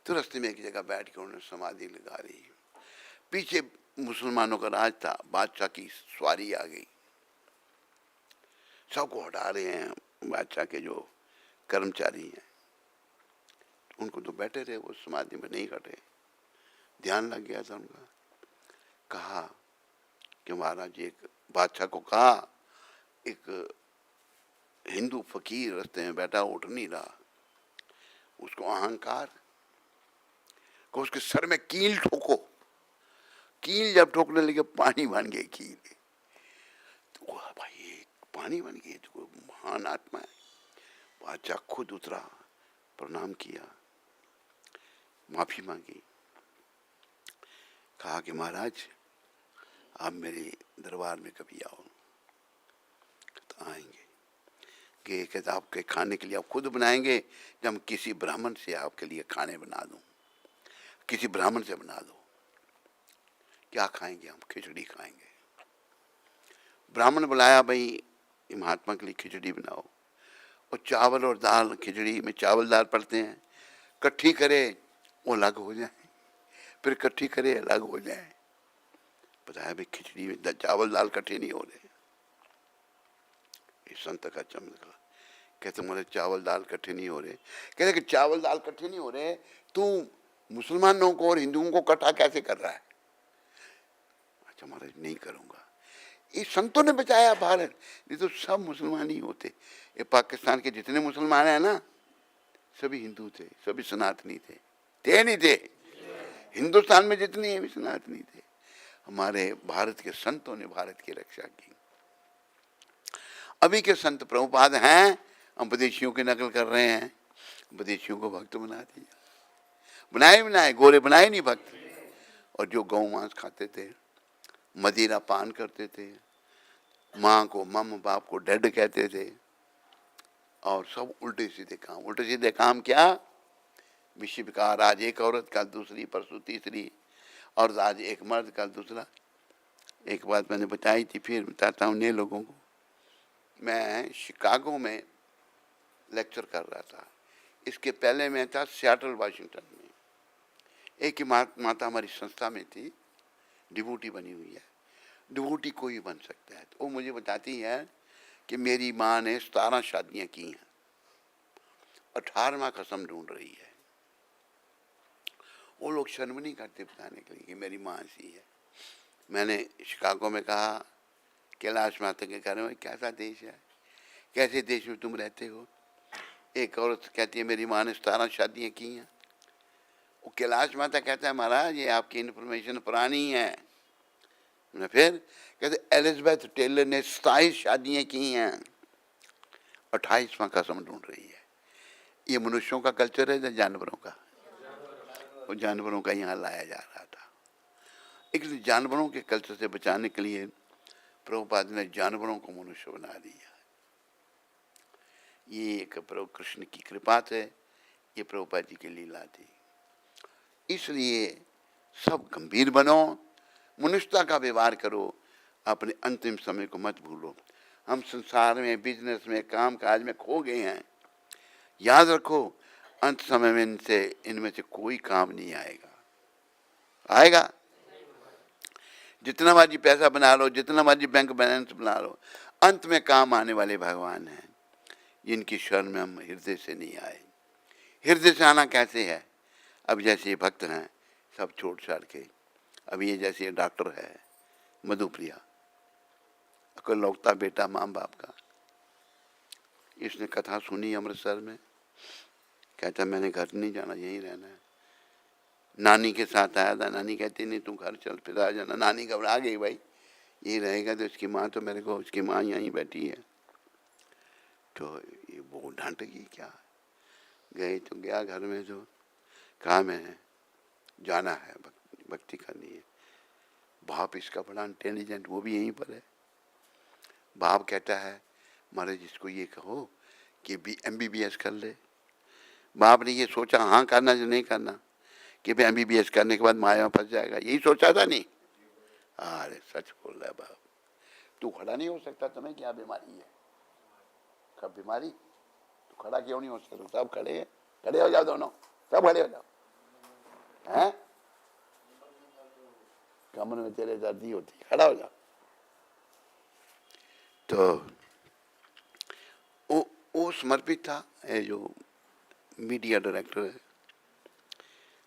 तो रास्ते में एक जगह बैठ के उन्होंने समाधि लगा ली। पीछे मुसलमानों का राज था, बादशाह की सवारी आ गई, सबको हटा रहे हैं बादशाह के जो कर्मचारी हैं। उनको तो बैठे रहे, वो समाधि में नहीं हटे। ध्यान लग गया था उनका। कहा कि महाराज, एक बादशाह को कहा, एक हिंदू फकीर रास्ते में बैठा, उठ नहीं रहा। उसको अहंकार को उसके सर में कील ठोको। कील जब ठोकने लगे पानी बन गई कील। तो भाई पानी बन गई, तो महान आत्मा है। बादशाह खुद उतरा, प्रणाम किया, माफी मांगी, कहा कि महाराज आप मेरे दरबार में कभी आओ तो आएंगे कि कहते आपके खाने के लिए आप खुद बनाएंगे, जब हम किसी ब्राह्मण से आपके लिए खाने बना दूं, किसी ब्राह्मण से बना दो, क्या खाएंगे हम? खिचड़ी खाएंगे। ब्राह्मण बुलाया, भाई महात्मा के लिए खिचड़ी बनाओ, और चावल और दाल, खिचड़ी में चावल दाल पड़ते हैं, इकट्ठी करे वो अलग हो जाए, फिर इकट्ठी करे अलग हो जाए। बताया भाई खिचड़ी में चावल दाल इकट्ठे नहीं हो रहे। इस संत का चम निकला, कहते मेरे चावल दाल इकट्ठे नहीं हो रहे। कहते कि चावल दाल इकट्ठे नहीं हो रहे, तू मुसलमानों को और हिंदुओं को इकट्ठा कैसे कर रहा है? अच्छा महाराज नहीं करूंगा। ये संतों ने बचाया भारत, नहीं तो सब मुसलमान ही होते। ये पाकिस्तान के जितने मुसलमान हैं ना, सभी हिंदू थे, सभी सनातनी थे नहीं थे? हिंदुस्तान में जितने हैं भी सनातनी थे। हमारे भारत के संतों ने भारत की रक्षा की। अभी के संत प्रभुपाद हैं, हम विदेशियों की नकल कर रहे हैं, विदेशियों को भक्त बना दिया। बनाए गोरे बनाए नहीं भक्त। और जो गौ मांस खाते थे, मदिरा पान करते थे, माँ को मम, बाप को डैड कहते थे, और सब उल्टे सीधे काम। उल्टे सीधे काम क्या? विश्व का आज एक औरत, कल दूसरी, परसों तीसरी, और आज एक मर्द, कल दूसरा। एक बात मैंने बताई थी, फिर बताता हूँ नए लोगों को। मैं शिकागो में लेक्चर कर रहा था, इसके पहले मैं था सियाटल वाशिंगटन में। एक ही माता हमारी संस्था में थी, डिवोटी बनी हुई है। डिवोटी कोई बन सकता है। तो वो मुझे बताती है कि मेरी माँ ने 17 शादियाँ की हैं, 18वां कसम ढूंढ रही है। वो लोग शर्म नहीं करते बताने के लिए कि मेरी माँ ऐसी है। मैंने शिकागो में कहा, कैलाश माता के घर में कैसा देश है, कैसे देश में तुम रहते हो? एक औरत कहती है मेरी माँ ने 17 शादियाँ की हैं। वो कैलाश माता कहता है महाराज ये आपकी इन्फॉर्मेशन पुरानी है। फिर कहते एलिजाबेथ टेलर ने 27 शादियाँ की हैं, 28वां कसम ढूंढ रही है। ये मनुष्यों का कल्चर है या जानवरों का? वो जानवरों का यहाँ लाया जा रहा था। इसलिए जानवरों के कल्चर से बचाने के लिए प्रभुपाद ने जानवरों को मनुष्य बना दिया। ये एक प्रभु कृष्ण की कृपा से ये प्रभुपाद जी की लीला थी। इसलिए सब गंभीर बनो, मनुष्यता का व्यवहार करो, अपने अंतिम समय को मत भूलो। हम संसार में, बिजनेस में, काम काज में खो गए हैं। याद रखो अंत समय में इनमें से कोई काम नहीं आएगा। आएगा? जितना मर्जी पैसा बना लो, जितना मर्जी बैंक बैलेंस बना लो, अंत में काम आने वाले भगवान हैं, जिनकी शरण में हम हृदय से नहीं आए। हृदय से आना कैसे है? अब जैसे भक्त हैं सब छोड़ छाड़ के, अब ये जैसे डॉक्टर है मधुप्रिया, अकलौता बेटा माँ बाप का, इसने कथा सुनी अमृतसर में, कहता मैंने घर नहीं जाना, यहीं रहना है। नानी के साथ आया था, नानी कहती नहीं तू घर चल, फिर आ जाना। नानी घबरा गई, भाई यही रहेगा तो इसकी माँ तो मेरे को, उसकी माँ यहीं बैठी है। तो ये वो डांट गई, क्या गए तो गया घर में, जो कहा मैं जाना है, भक्ति करनी है। बाप इसका बड़ा इंटेलिजेंट, वो भी यहीं पर है। बाप कहता है महाराज इसको ये कहो कि MBBS कर ले। बाप ने ये सोचा हाँ करना जो नहीं करना, कि भाई MBBS करने के बाद माया में फंस जाएगा, यही सोचा था नहीं? अरे सच बोल रहा है बाप। तू खड़ा नहीं हो सकता, तुम्हें क्या बीमारी है? कब बीमारी? तू खड़ा क्यों नहीं हो सकता? सब खड़े हैं, खड़े हो जाओ दोनों, सब खड़े हो जाओ। हैं? कमर में तेरे दर्दी होती, खड़ा हो जाओ। तो वो समर्पित था, ये जो मीडिया डायरेक्टर है।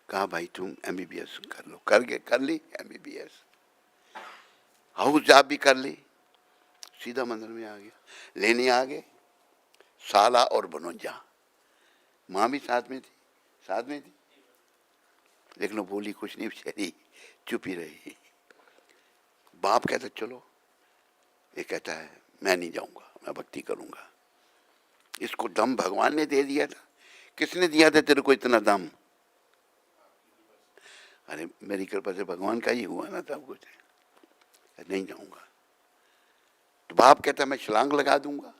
कहा भाई तुम MBBS कर लो, कर ली MBBS, हाउस जॉब भी कर ली, सीधा मंदिर में आ गया। लेने आ गए साला और बनोजा, माँ भी साथ में थी, लेकिन वो बोली कुछ नहीं, बेचारी चुप ही रही। बाप कहता चलो, ये कहता है मैं नहीं जाऊंगा, मैं भक्ति करूंगा। इसको दम भगवान ने दे दिया था। किसने दिया था तेरे को इतना दम? अरे मेरी कृपा से भगवान का ही हुआ ना सब कुछ। नहीं जाऊंगा। तो बाप कहता मैं छलांग लगा दूंगा।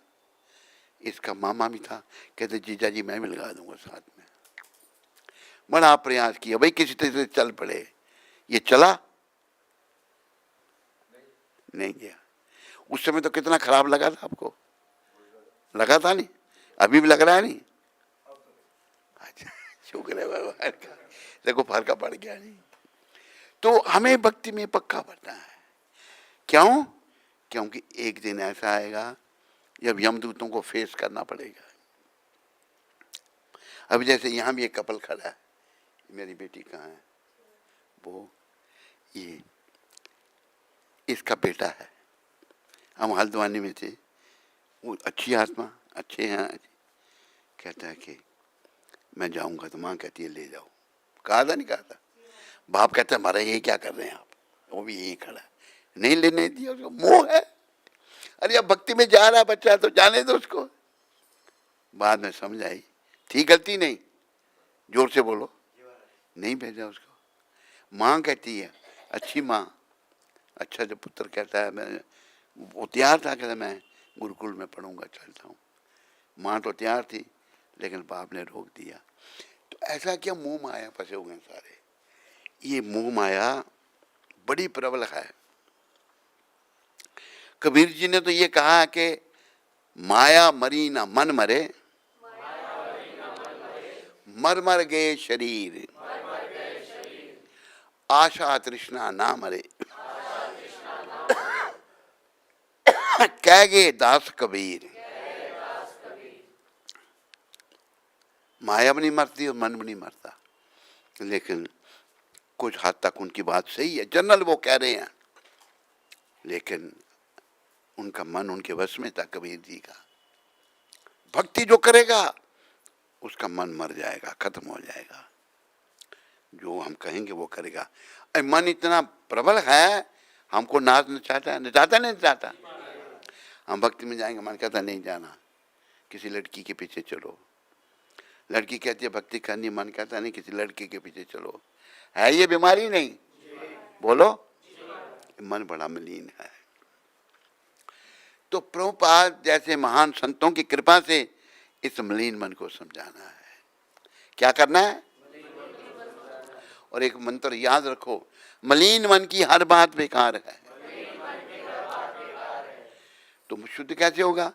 इसका मामा भी था, कहते जीजा जी मैं भी लगा दूंगा साथ में। बड़ा प्रयास किया, भाई किसी तरह से चल पड़े। ये चला नहीं गया। उस समय तो कितना खराब लगा था आपको, लगा था नहीं? अभी भी लग रहा है नहीं? अच्छा, शुक्र है भगवान का, देखो फर्क पड़ गया नहीं। तो हमें भक्ति में पक्का बनना है। क्यों? क्योंकि एक दिन ऐसा आएगा जब यमदूतों को फेस करना पड़ेगा। अब जैसे यहाँ भी एक कपल खड़ा है, मेरी बेटी कहाँ है, वो ये इसका बेटा है। हम हल्द्वानी में थे, वो अच्छी आत्मा, अच्छे हैं। कहता है कि मैं जाऊंगा, तो माँ कहती है ले जाओ। कहा था नहीं कहा था? बाप कहता है मारा ये क्या कर रहे हैं आप, वो भी यही खड़ा है, नहीं लेने दिया उसको, मोह है। अरे अब भक्ति में जा रहा है बच्चा तो जाने दो उसको। बाद में समझ आई थी गलती, नहीं जोर से बोलो, नहीं भेजा उसको। माँ कहती है, अच्छी माँ, अच्छा जब पुत्र कहता है मैं, वो तैयार था, कहता मैं गुरुकुल में पढ़ूंगा, चलता हूँ। माँ तो तैयार थी, लेकिन बाप ने रोक दिया। तो ऐसा क्या मोह माया फंसे हुए हैं सारे। ये मोह माया बड़ी प्रबल है। कबीर जी ने तो ये कहा कि माया मरी ना मन मरे, मर मर गए शरीर, आशा तृष्णा ना मरे। कह गए दास कबीर, माया भी नहीं मरती और मन भी नहीं मरता। लेकिन कुछ हद तक उनकी बात सही है, जनरल वो कह रहे हैं, लेकिन उनका मन उनके वश में था कबीर जी का। भक्ति जो करेगा उसका मन मर जाएगा, खत्म हो जाएगा। जो हम कहेंगे वो करेगा। मन इतना प्रबल है, हमको नाच नचाता है, नचाता नहीं नचाता। हम भक्ति में जाएंगे, मन कहता नहीं जाना, किसी लड़की के पीछे चलो। लड़की कहती है भक्ति करनी, मन कहता नहीं किसी लड़के के पीछे चलो। है ये बीमारी? नहीं बोलो, मन बड़ा मलिन है। तो प्रभुपाद जैसे महान संतों की कृपा से इस मलिन मन को समझाना है। क्या करना है? और एक मंत्र याद रखो, मलिन मन की हर बात बेकार है। तुम शुद्ध कैसे होगा?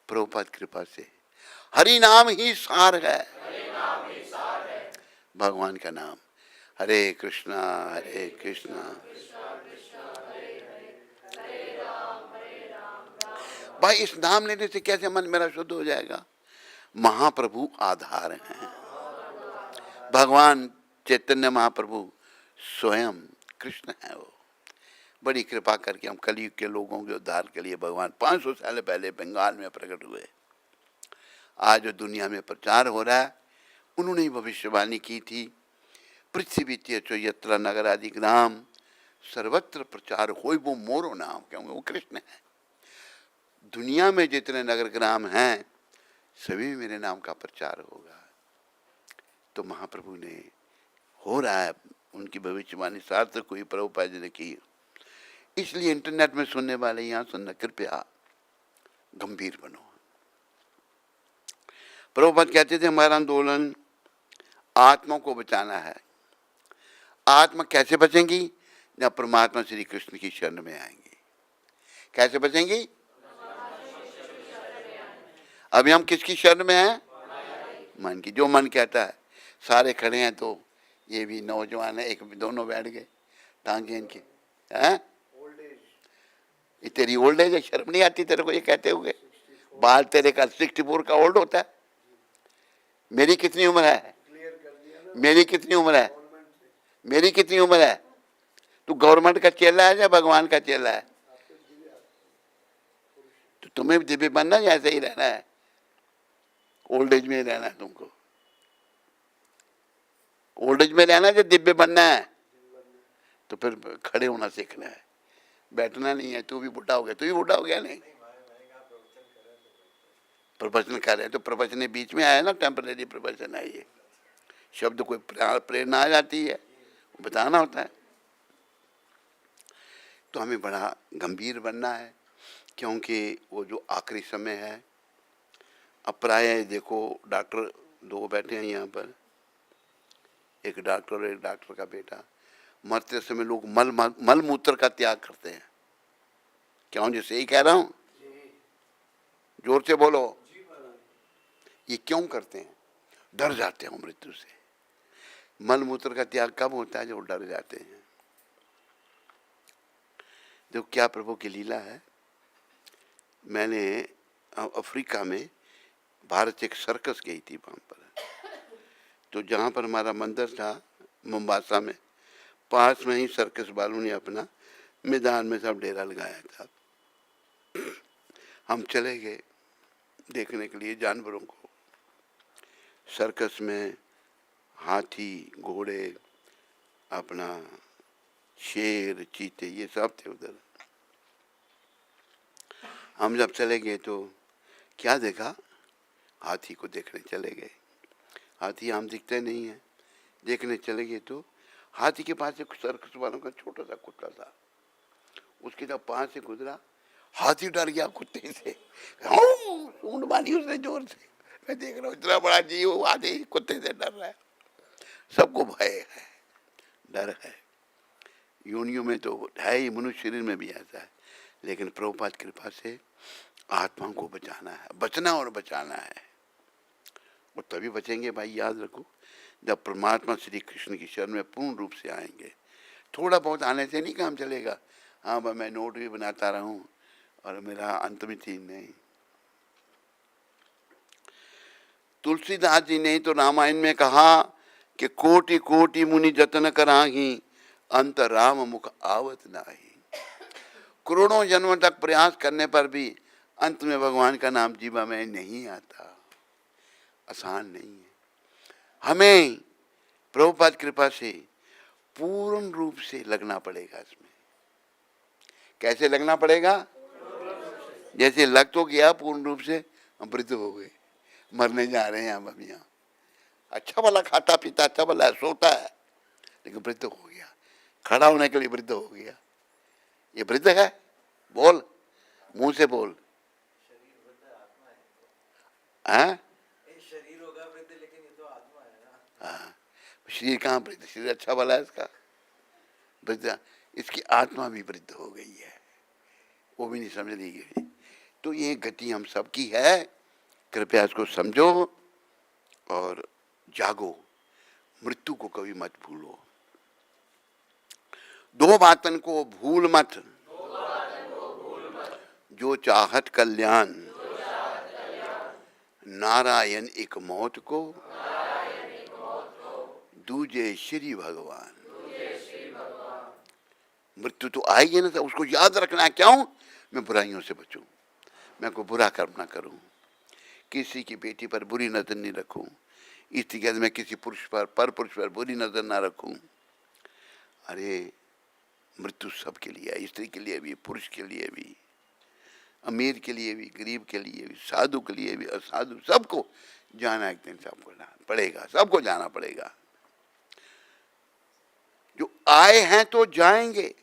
प्रभुपाद कृपा से। हरि नाम ही सार है, भगवान का नाम। हरे कृष्णा हरे कृष्णा, भाई इस नाम लेने से कैसे मन मेरा शुद्ध हो जाएगा? महाप्रभु आधार हैं। भगवान चैतन्य महाप्रभु स्वयं कृष्ण है। वो बड़ी कृपा करके हम कलयुग के लोगों के उद्धार के लिए भगवान 500 साल पहले बंगाल में प्रकट हुए। आज जो दुनिया में प्रचार हो रहा है, उन्होंने ही भविष्यवाणी की थी, पृथ्वी तीर्थो यत्र नगर आदि ग्राम सर्वत्र प्रचार होय वो मोरो नाम, क्योंकि वो कृष्ण है। दुनिया में जितने नगर ग्राम हैं सभी में मेरे नाम का प्रचार होगा। तो महाप्रभु ने हो रहा है, उनकी भविष्यवाणी सार्थक हुई, प्रभुपाद जी ने की। इसलिए इंटरनेट में सुनने वाले यहाँ सुनना, कृपया गंभीर बनो। प्रभुपाद कहते थे हमारा आंदोलन आत्मा को बचाना है। आत्मा कैसे बचेंगी? जब परमात्मा श्री कृष्ण की शरण में आएंगी। कैसे बचेंगी? अभी हम किसकी शरण में हैं? मन की। जो मन कहता है, सारे खड़े हैं तो ये भी नौजवान है, एक दोनों बैठ गए, टांगे इनकी हैं। ये तेरी ओल्ड एज है, शर्म नहीं आती तेरे को ये कहते हुए? बाल तेरे का 64 का ओल्ड होता है। मेरी कितनी उम्र है? मेरी कितनी उम्र है? मेरी कितनी उम्र है? तू गवर्नमेंट का चेला है या भगवान का चेला है? तो तुम्हें भी दिव्य बनना है, ऐसे ही रहना है, ओल्ड एज में रहना है तुमको। ओल्ड एज में रहना है या दिव्य बनना है? तो फिर खड़े होना सीखना है, बैठना नहीं है। तू भी बुढ़ा हो गया, तू भी बुढ़ा हो गया नहीं? प्रवचन कर रहे हैं तो प्रवचन बीच में आया ना, टेम्परेरी प्रवचन है ये। शब्द कोई प्रेरणा आ जाती है, बताना होता है। तो हमें बड़ा गंभीर बनना है, क्योंकि वो जो आखिरी समय है। अब प्राय देखो डॉक्टर दो बैठे हैं यहाँ पर, एक डॉक्टर और एक डॉक्टर का बेटा। मरते समय लोग मल मूत्र का त्याग करते हैं। क्यों? जी सही कह रहा हूँ? जोर से बोलो। ये क्यों करते हैं? डर जाते हैं मृत्यु से। मल मूत्र का त्याग कब होता है? जब डर जाते हैं। देखो क्या प्रभु की लीला है। मैंने अफ्रीका में भारत एक सर्कस गई थी वहाँ पर, तो जहाँ पर हमारा मंदिर था मुंबासा में, पास में ही सर्कस वालों ने अपना मैदान में सब डेरा लगाया था। हम चले गए देखने के लिए जानवरों को। सर्कस में हाथी, घोड़े, अपना शेर, चीते, ये सब थे उधर। हम जब चले गए तो क्या देखा? हाथी को देखने चले गए। हाथी आम दिखते नहीं है। देखने चले गए तो हाथी के पास एक सर्कस वालों का छोटा सा कुत्ता था। उसके जब पास से गुजरा, हाथी डर गया कुत्ते से, सूंड मारी उसने जोर से। मैं देख रहा हूँ इतना बड़ा जीव हाथी कुत्ते से डर रहा है। सबको भय है, डर है। योनियों में तो है ही, मनुष्य शरीर में भी ऐसा है। लेकिन प्रभुपाद कृपा से आत्माओं को बचाना है, बचना और बचाना है। वो तभी बचेंगे भाई, याद रखो, जब परमात्मा श्री कृष्ण की शरण में पूर्ण रूप से आएंगे। थोड़ा बहुत आने से नहीं काम चलेगा। हाँ भाई मैं नोट भी बनाता रहूं और मेरा अंत में थी नहीं। तुलसीदास जी ने तो रामायण में कहा कि कोटि कोटि मुनि जतन कराही, अंत राम मुख आवत नाही। करोड़ों जन्मों तक प्रयास करने पर भी अंत में भगवान का नाम जीवा में नहीं आता। आसान नहीं है। हमें प्रभुपाद कृपा से पूर्ण रूप से लगना पड़ेगा इसमें। कैसे लगना पड़ेगा? जैसे लग तो गया पूर्ण रूप से, हम वृद्ध हो गए, मरने जा रहे हैं हम अब यहाँ। अच्छा भला खाता पीता, अच्छा भला सोता है, लेकिन वृद्ध हो गया। खड़ा होने के लिए वृद्ध हो गया। ये वृद्ध है? बोल, मुंह से बोल। हाँ? शरीर होगा वृद्ध, लेकिन ये तो आत्मा है ना। हाँ, शरीर कहाँ वृद्ध? शरीर अच्छा भला है इसका, वृद्ध। इसकी आत्मा भी वृद्ध हो गई है, वो भी नहीं समझ ली गई। तो ये गति हम सबकी है। कृपया इसको समझो और जागो। मृत्यु को कभी मत भूलो। दो बातन को भूल मत, जो चाहत कल्याण, नारायण एक मौत को, दूजे श्री भगवान। मृत्यु तो आएगी ना, तो उसको याद रखना। क्यों? मैं बुराइयों से बचूं, मैं कोई बुरा कर्म ना करूं, किसी की बेटी पर बुरी नजर नहीं रखूं, इसके बाद मैं किसी पुरुष पर पुरुष पर बुरी नजर ना रखूं। अरे मृत्यु सबके लिए है, स्त्री के लिए भी, पुरुष के लिए भी, अमीर के लिए भी, गरीब के लिए भी, साधु के लिए भी, असाधु, सबको जाना एक दिन, सबको जाना पड़ेगा, सबको जाना पड़ेगा। जो आए हैं तो जाएंगे।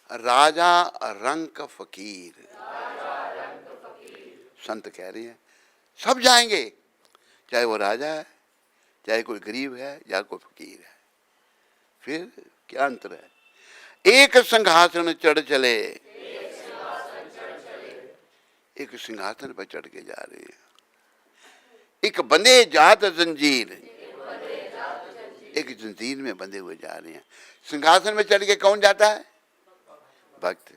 राजा रंक फकीर, संत कह रहे हैं सब जाएंगे, चाहे वो राजा है, चाहे कोई गरीब है, या कोई फकीर है। फिर क्या अंतर है? एक सिंहासन चढ़ चले, एक सिंहासन पर चढ़ के जा रहे हैं। एक बंधे जात जंजीर, एक जंजीर में बंधे हुए जा रहे हैं। सिंहासन में चढ़ के कौन जाता है? भक्त।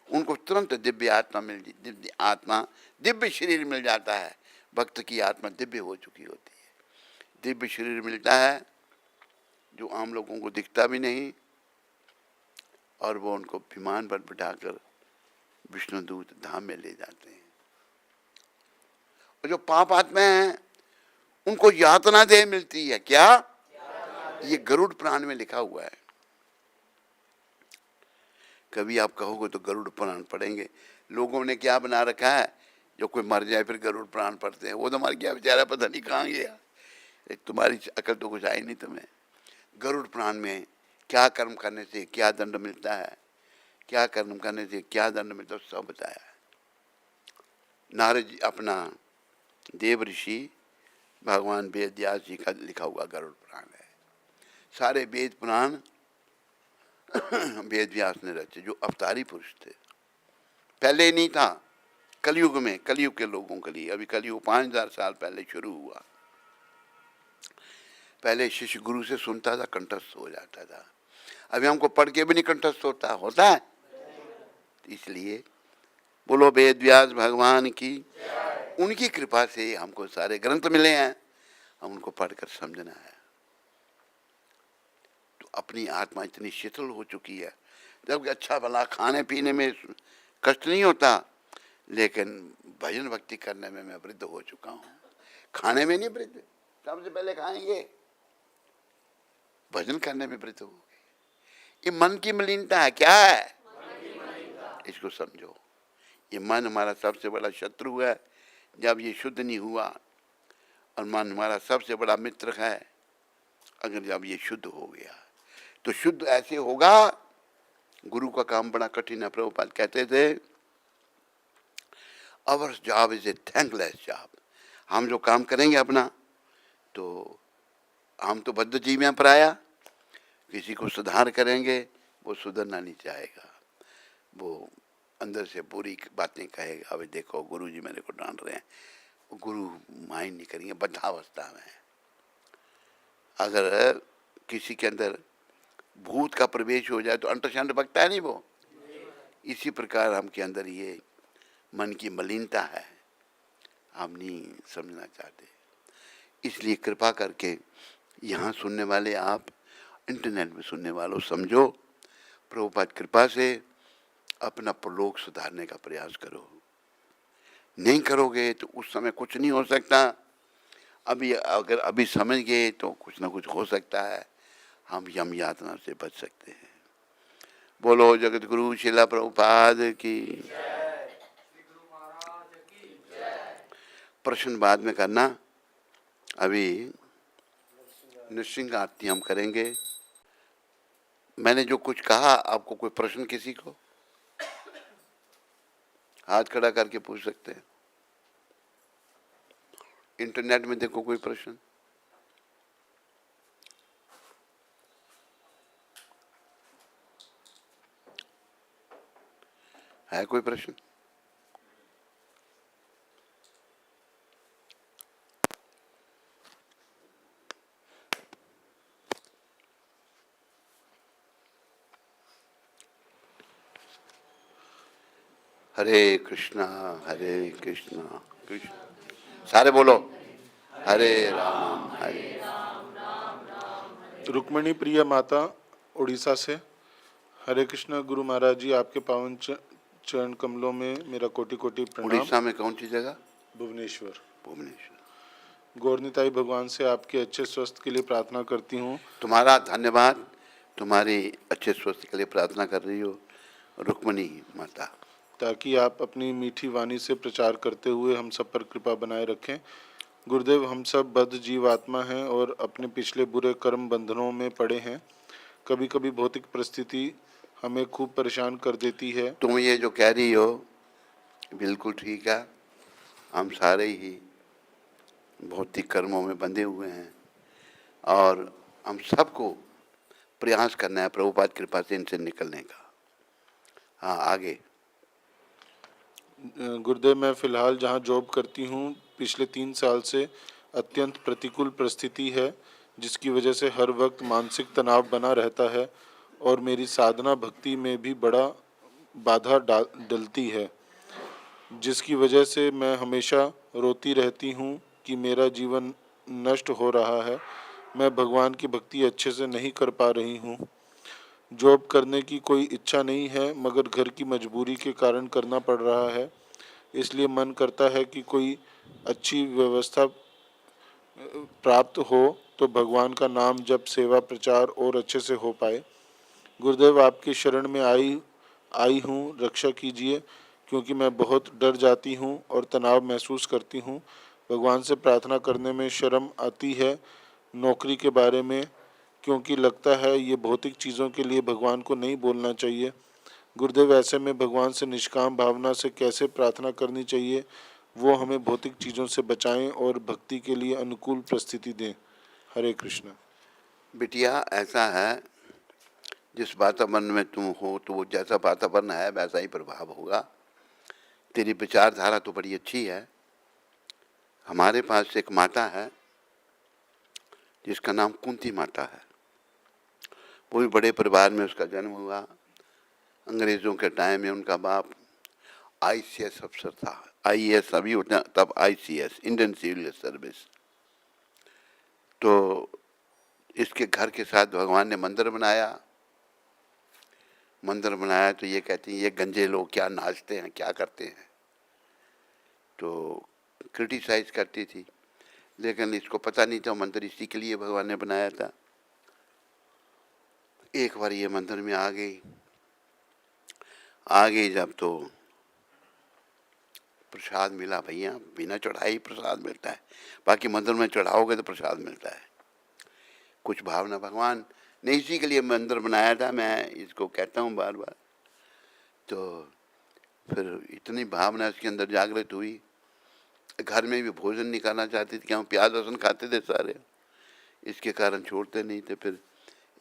उनको तुरंत दिव्य आत्मा दिव्य शरीर मिल जाता है। भक्त की आत्मा दिव्य हो चुकी होती है, दिव्य शरीर मिलता है जो आम लोगों को दिखता भी नहीं, और वो उनको विमान पर बिठाकर विष्णुदूत धाम में ले जाते हैं। और जो पाप आत्मा हैं उनको यातना देह मिलती है। क्या? ये गरुड़ पुराण में लिखा हुआ है। कभी आप कहोगे तो गरुड़ पुराण पढ़ेंगे। लोगों ने क्या बना रखा है, जो कोई मर जाए फिर गरुड़ पुराण पढ़ते हैं। वो तो मर गया बेचारा, पता नहीं कहाँ गया। तुम्हारी अकल तो कुछ आई नहीं तुम्हें। गरुड़ पुराण में क्या कर्म करने से क्या दंड मिलता है, क्या कर्म करने से क्या दंड मिलता है, सब बताया है। नारद जी अपना देव ऋषि भगवान वेद व्यास जी का लिखा हुआ गरुड़ पुराण है। सारे वेद पुराण वेद व्यास ने रचे, जो अवतारी पुरुष थे। पहले नहीं था, कलयुग में, कलयुग के लोगों के लिए। अभी कलयुग 5000 साल पहले शुरू हुआ। पहले शिष्य गुरु से सुनता था, कंठस्थ हो जाता था। अभी हमको पढ़ के भी नहीं कंठस्थ होता है। इसलिए बोलो वेद व्यास भगवान की, उनकी कृपा से हमको सारे ग्रंथ मिले हैं, हम उनको पढ़कर समझना है। तो अपनी आत्मा इतनी शीतल हो चुकी है, जब अच्छा भला खाने पीने में कष्ट नहीं होता, लेकिन भजन भक्ति करने में मैं वृद्ध हो चुका हूँ। खाने में नहीं वृद्ध, सबसे पहले खाएंगे, भजन करने में वृद्ध हो गए। ये मन की मलिनता है। क्या है? इसको समझो। ये मन हमारा सबसे बड़ा शत्रु है। जब ये शुद्ध नहीं हुआ, और मन हमारा सबसे बड़ा मित्र है, अगर जब ये शुद्ध हो गया तो शुद्ध ऐसे होगा। गुरु का काम बड़ा कठिन है। प्रभुपाद कहते थे, our job is a thankless job. हम जो काम करेंगे अपना, तो हम तो बद्ध जीव हैं पराया। किसी को सुधार करेंगे, वो सुधरना नहीं चाहेगा, वो अंदर से बुरी बातें कहेगा। अभी देखो गुरु जी मेरे को डांट रहे हैं, गुरु माइंड नहीं करेंगे, बद्धावस्था में। अगर किसी के अंदर भूत का प्रवेश हो जाए तो अंतशंड बकता है नहीं वो। इसी प्रकार हम के अंदर ये मन की मलिनता है, हम नहीं समझना चाहते। इसलिए कृपा करके यहाँ सुनने वाले, आप इंटरनेट में सुनने वालों, समझो, प्रभुपाद कृपा से अपना प्रलोक सुधारने का प्रयास करो। नहीं करोगे तो उस समय कुछ नहीं हो सकता। अभी अगर अभी समझ गए तो कुछ ना कुछ हो सकता है, हम यम यातना से बच सकते हैं। बोलो जगत गुरु शिला प्रभुपाद की। प्रश्न बाद में करना, अभी नृसिंह आरती हम करेंगे। मैंने जो कुछ कहा, आपको कोई प्रश्न किसी को? हाथ खड़ा करके पूछ सकते हैं। इंटरनेट में देखो कोई प्रश्न है? कोई प्रश्न? हरे कृष्णा कृष्ण सारे बोलो, हरे राम हरे। रुक्मिणी प्रिय माता उड़ीसा से। हरे कृष्ण गुरु महाराज जी, आपके पावन चरण कमलों में मेरा कोटि कोटि प्रणाम। उड़ीसा में कौन सी जगह? भुवनेश्वर। भुवनेश्वर। गौरनिताई भगवान से आपके अच्छे स्वास्थ्य के लिए प्रार्थना करती हूँ। तुम्हारा धन्यवाद, तुम्हारी अच्छे स्वास्थ्य के लिए प्रार्थना कर रही हो रुक्मिणी माता, ताकि आप अपनी मीठी वाणी से प्रचार करते हुए हम सब पर कृपा बनाए रखें। गुरुदेव, हम सब बद्ध जीव आत्मा हैं और अपने पिछले बुरे कर्म बंधनों में पड़े हैं। कभी कभी भौतिक परिस्थिति हमें खूब परेशान कर देती है। तुम ये जो कह रही हो बिल्कुल ठीक है। हम सारे ही भौतिक कर्मों में बंधे हुए हैं, और हम सबको प्रयास करना है प्रभुपाद कृपा से इनसे निकलने का। हाँ, आगे। गुरुदेव, मैं फ़िलहाल जहां जॉब करती हूं, पिछले 3 साल से अत्यंत प्रतिकूल परिस्थिति है, जिसकी वजह से हर वक्त मानसिक तनाव बना रहता है और मेरी साधना भक्ति में भी बड़ा बाधा डलती है, जिसकी वजह से मैं हमेशा रोती रहती हूं कि मेरा जीवन नष्ट हो रहा है। मैं भगवान की भक्ति अच्छे से नहीं कर पा रही हूं। जॉब करने की कोई इच्छा नहीं है, मगर घर की मजबूरी के कारण करना पड़ रहा है। इसलिए मन करता है कि कोई अच्छी व्यवस्था प्राप्त हो तो भगवान का नाम जप, सेवा, प्रचार और अच्छे से हो पाए। गुरुदेव, आपकी शरण में आई हूँ, रक्षा कीजिए, क्योंकि मैं बहुत डर जाती हूँ और तनाव महसूस करती हूँ। भगवान से प्रार्थना करने में शर्म आती है। नौकरी के बारे में क्योंकि लगता है ये भौतिक चीज़ों के लिए भगवान को नहीं बोलना चाहिए। गुरुदेव, ऐसे में भगवान से निष्काम भावना से कैसे प्रार्थना करनी चाहिए, वो हमें भौतिक चीज़ों से बचाएं और भक्ति के लिए अनुकूल परिस्थिति दें। हरे कृष्ण। बिटिया, ऐसा है, जिस वातावरण में तुम हो तो वो जैसा वातावरण है वैसा ही प्रभाव होगा। तेरी विचारधारा तो बड़ी अच्छी है। हमारे पास एक माता है जिसका नाम कुंती माता है। वो भी बड़े परिवार में उसका जन्म हुआ। अंग्रेज़ों के टाइम में उनका बाप ICS अफसर था। IAS अभी होता, तब ICS, इंडियन सिविल सर्विस। तो इसके घर के साथ भगवान ने मंदिर बनाया। मंदिर बनाया तो ये कहती हैं ये गंजे लोग क्या नाचते हैं, क्या करते हैं, तो क्रिटिसाइज करती थी। लेकिन इसको पता नहीं था मंदिर इसी के लिए भगवान ने बनाया था। एक बार ये मंदिर में आ गई जब, तो प्रसाद मिला। भैया, बिना चढ़ाई प्रसाद मिलता है, बाकी मंदिर में चढ़ाओगे तो प्रसाद मिलता है। कुछ भावना भगवान ने इसी के लिए मंदिर बनाया था, मैं इसको कहता हूँ बार बार। तो फिर इतनी भावना इसके अंदर जागृत हुई। घर में भी भोजन नहीं करना चाहती थी, क्यों, प्याज लहसुन खाते थे सारे, इसके कारण छोड़ते नहीं थे। फिर